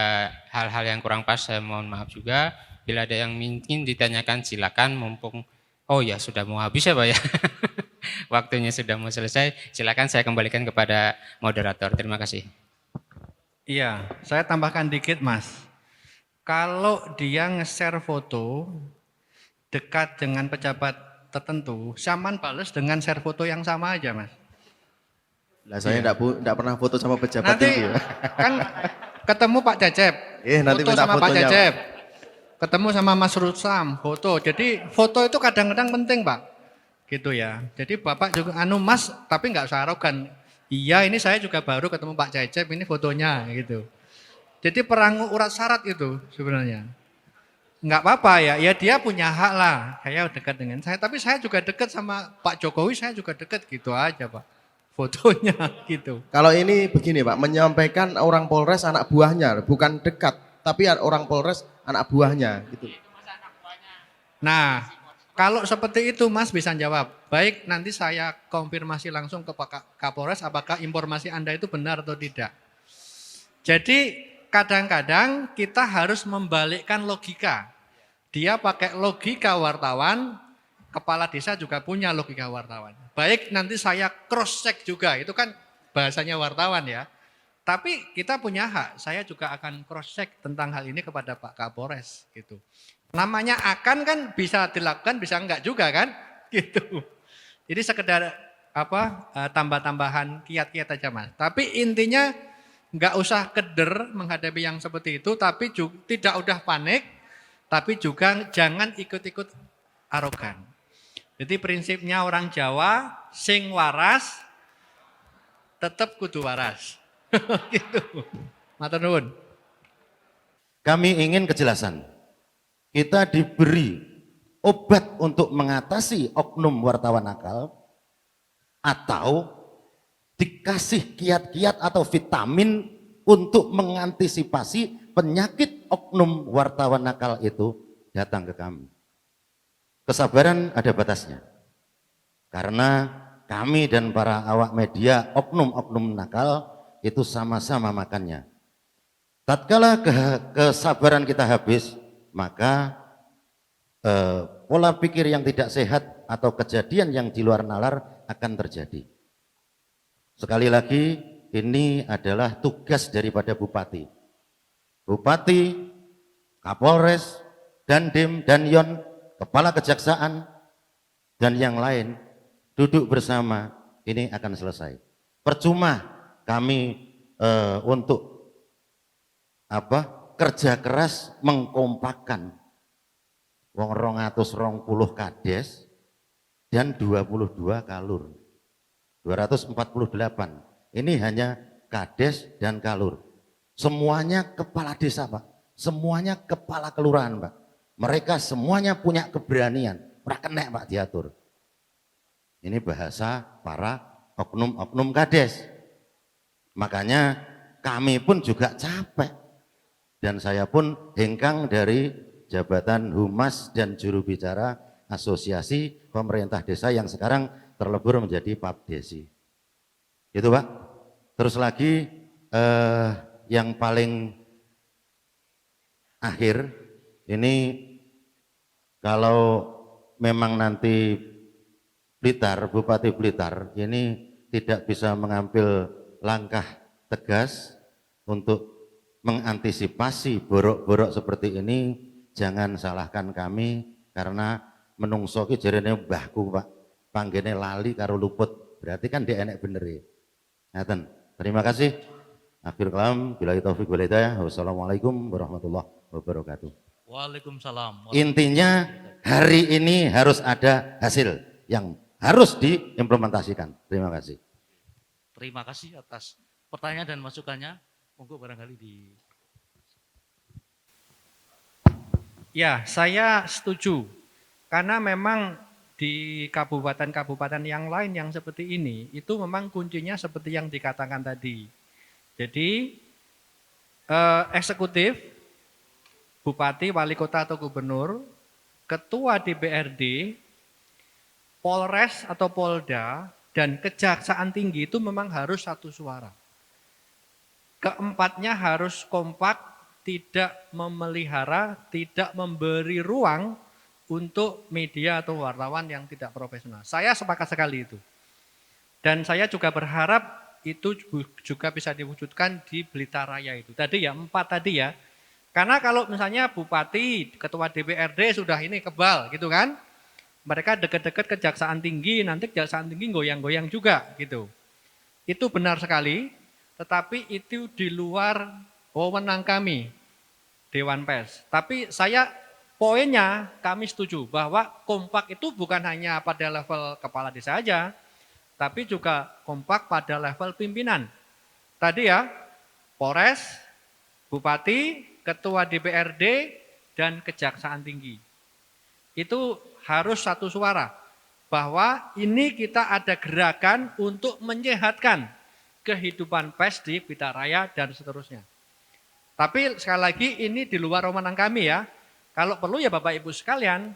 H: hal-hal yang kurang pas saya mohon maaf juga. Bila ada yang ingin ditanyakan silakan, mumpung oh ya sudah mau habis ya Pak ya. Waktunya sudah mau selesai. Silakan saya kembalikan kepada moderator. Terima kasih.
C: Iya, saya tambahkan dikit Mas. Kalau dia nge-share foto dekat dengan pejabat tertentu, Saman bales dengan share foto yang sama aja Mas.
O: Lah saya enggak pernah foto sama pejabat
C: Nanti
O: itu ya.
C: kan ketemu Pak Cecep,
O: Nanti
C: foto
O: minta
C: sama Pak
O: fotonya,
C: Cecep, ketemu sama Mas Rusam, foto. Jadi foto itu kadang-kadang penting Pak, gitu ya. Jadi Bapak juga Mas, tapi nggak usah arogan. Iya ini saya juga baru ketemu Pak Cecep, ini fotonya gitu. Jadi perang urat syarat itu sebenarnya. Nggak apa-apa ya dia punya hak lah, saya dekat dengan saya. Tapi saya juga dekat sama Pak Jokowi, saya juga dekat gitu aja Pak. Fotonya gitu.
O: Kalau ini begini Pak, menyampaikan orang Polres anak buahnya, bukan dekat, tapi orang Polres anak buahnya gitu.
C: Nah, kalau seperti itu Mas bisa jawab. Baik, nanti saya konfirmasi langsung ke Pak Kapolres apakah informasi Anda itu benar atau tidak. Jadi kadang-kadang kita harus membalikkan logika. Dia pakai logika wartawan, kepala desa juga punya logika wartawan. Baik, nanti saya cross check juga, itu kan bahasanya wartawan ya. Tapi kita punya hak, saya juga akan cross check tentang hal ini kepada Pak Kapolres gitu. Namanya akan kan bisa dilakukan, bisa enggak juga kan? Gitu. Jadi sekedar tambah-tambahan kiat-kiat aja Mas. Tapi intinya enggak usah keder menghadapi yang seperti itu, tapi juga, tidak udah panik, tapi juga jangan ikut-ikut arogan. Jadi prinsipnya orang Jawa, sing waras, tetap kudu waras. Gitu. Matur nuwun.
Q: Kami ingin kejelasan. Kita diberi obat untuk mengatasi oknum wartawan nakal atau dikasih kiat-kiat atau vitamin untuk mengantisipasi penyakit oknum wartawan nakal itu datang ke kami. Kesabaran ada batasnya. Karena kami dan para awak media oknum-oknum nakal itu sama-sama makannya. Tatkala kesabaran kita habis, maka pola pikir yang tidak sehat atau kejadian yang di luar nalar akan terjadi. Sekali lagi, ini adalah tugas daripada Bupati. Bupati, Kapolres, Dandim, Danyon, Kepala Kejaksaan, dan yang lain duduk bersama, ini akan selesai. Percuma kami untuk kerja keras mengkompakkan wong 220 kades dan 22 kalur. 248. Ini hanya kades dan kalur. Semuanya kepala desa, Pak. Semuanya kepala kelurahan, Pak. Mereka semuanya punya keberanian. Ora kena, Pak, diatur. Ini bahasa para oknum-oknum kades. Makanya kami pun juga capek. Dan saya pun hengkang dari jabatan humas dan juru bicara asosiasi pemerintah desa yang sekarang terlebur menjadi Papdesi. Gitu Pak. Terus lagi yang paling akhir ini kalau memang nanti Blitar, Bupati Blitar ini tidak bisa mengambil langkah tegas untuk mengantisipasi borok-borok seperti ini, jangan salahkan kami karena menungso ki jarene mbahku Pak, panggene lali karo luput, berarti kan dia enek bener ya. Ngaten. Terima kasih. Akhir kalam, billahi taufik wal hidayah. Wassalamualaikum warahmatullahi wabarakatuh.
E: Waalaikumsalam.
Q: Intinya hari ini harus ada hasil yang harus diimplementasikan. Terima kasih.
E: Terima kasih atas pertanyaan dan masukannya. Monggo barangkali di...
C: Ya, saya setuju. Karena memang di kabupaten-kabupaten yang lain yang seperti ini, itu memang kuncinya seperti yang dikatakan tadi. Jadi, eksekutif, bupati, wali kota atau gubernur, ketua DPRD, Polres atau Polda, dan Kejaksaan Tinggi itu memang harus satu suara. Keempatnya harus kompak, tidak memelihara, tidak memberi ruang untuk media atau wartawan yang tidak profesional. Saya sepakat sekali itu. Dan saya juga berharap itu juga bisa diwujudkan di Blitar Raya itu. Tadi ya, 4 tadi ya. Karena kalau misalnya bupati, ketua DPRD sudah ini kebal gitu kan. Mereka dekat-dekat Kejaksaan Tinggi, nanti Kejaksaan Tinggi goyang-goyang juga gitu. Itu benar sekali. Tetapi itu di luar wewenang kami, Dewan Pers. Tapi poinnya kami setuju bahwa kompak itu bukan hanya pada level kepala desa saja, tapi juga kompak pada level pimpinan. Tadi ya, Polres, Bupati, Ketua DPRD, dan Kejaksaan Tinggi. Itu harus satu suara, bahwa ini kita ada gerakan untuk menyehatkan kehidupan pers di Blitar Raya dan seterusnya. Tapi sekali lagi ini di luar wewenang kami ya. Kalau perlu ya Bapak Ibu sekalian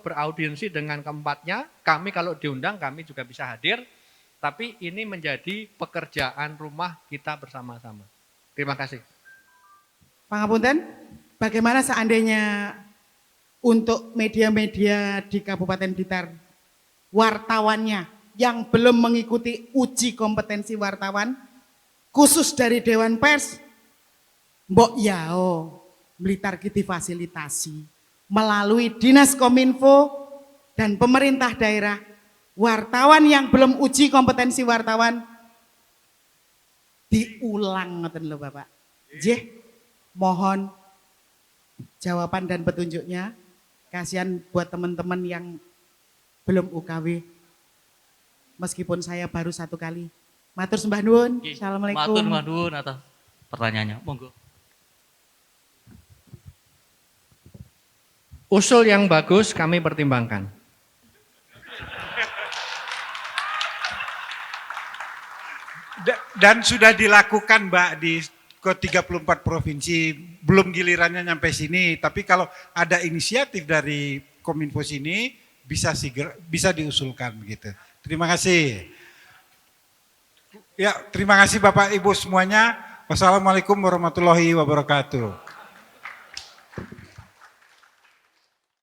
C: beraudiensi dengan keempatnya. Kami kalau diundang kami juga bisa hadir. Tapi ini menjadi pekerjaan rumah kita bersama-sama. Terima kasih.
R: Pangapunten, bagaimana seandainya untuk media-media di Kabupaten Blitar, wartawannya yang belum mengikuti uji kompetensi wartawan, khusus dari Dewan Pers, mbok yao, Blitar kita fasilitasi melalui Dinas Kominfo dan pemerintah daerah, wartawan yang belum uji kompetensi wartawan diulang ngoten lho Bapak. Nggih, mohon jawaban dan petunjuknya. Kasihan buat teman-teman yang belum UKW. Meskipun saya baru 1 kali. Matur sembah nuwun. Assalamualaikum.
E: Matur sembah nuwun atas pertanyaannya. Monggo.
C: Usul yang bagus kami pertimbangkan.
F: Dan sudah dilakukan Mbak di ke 34 provinsi, belum gilirannya nyampe sini. Tapi kalau ada inisiatif dari Kominfo sini bisa diusulkan begitu. Terima kasih. Ya, terima kasih Bapak Ibu semuanya. Wassalamualaikum warahmatullahi wabarakatuh.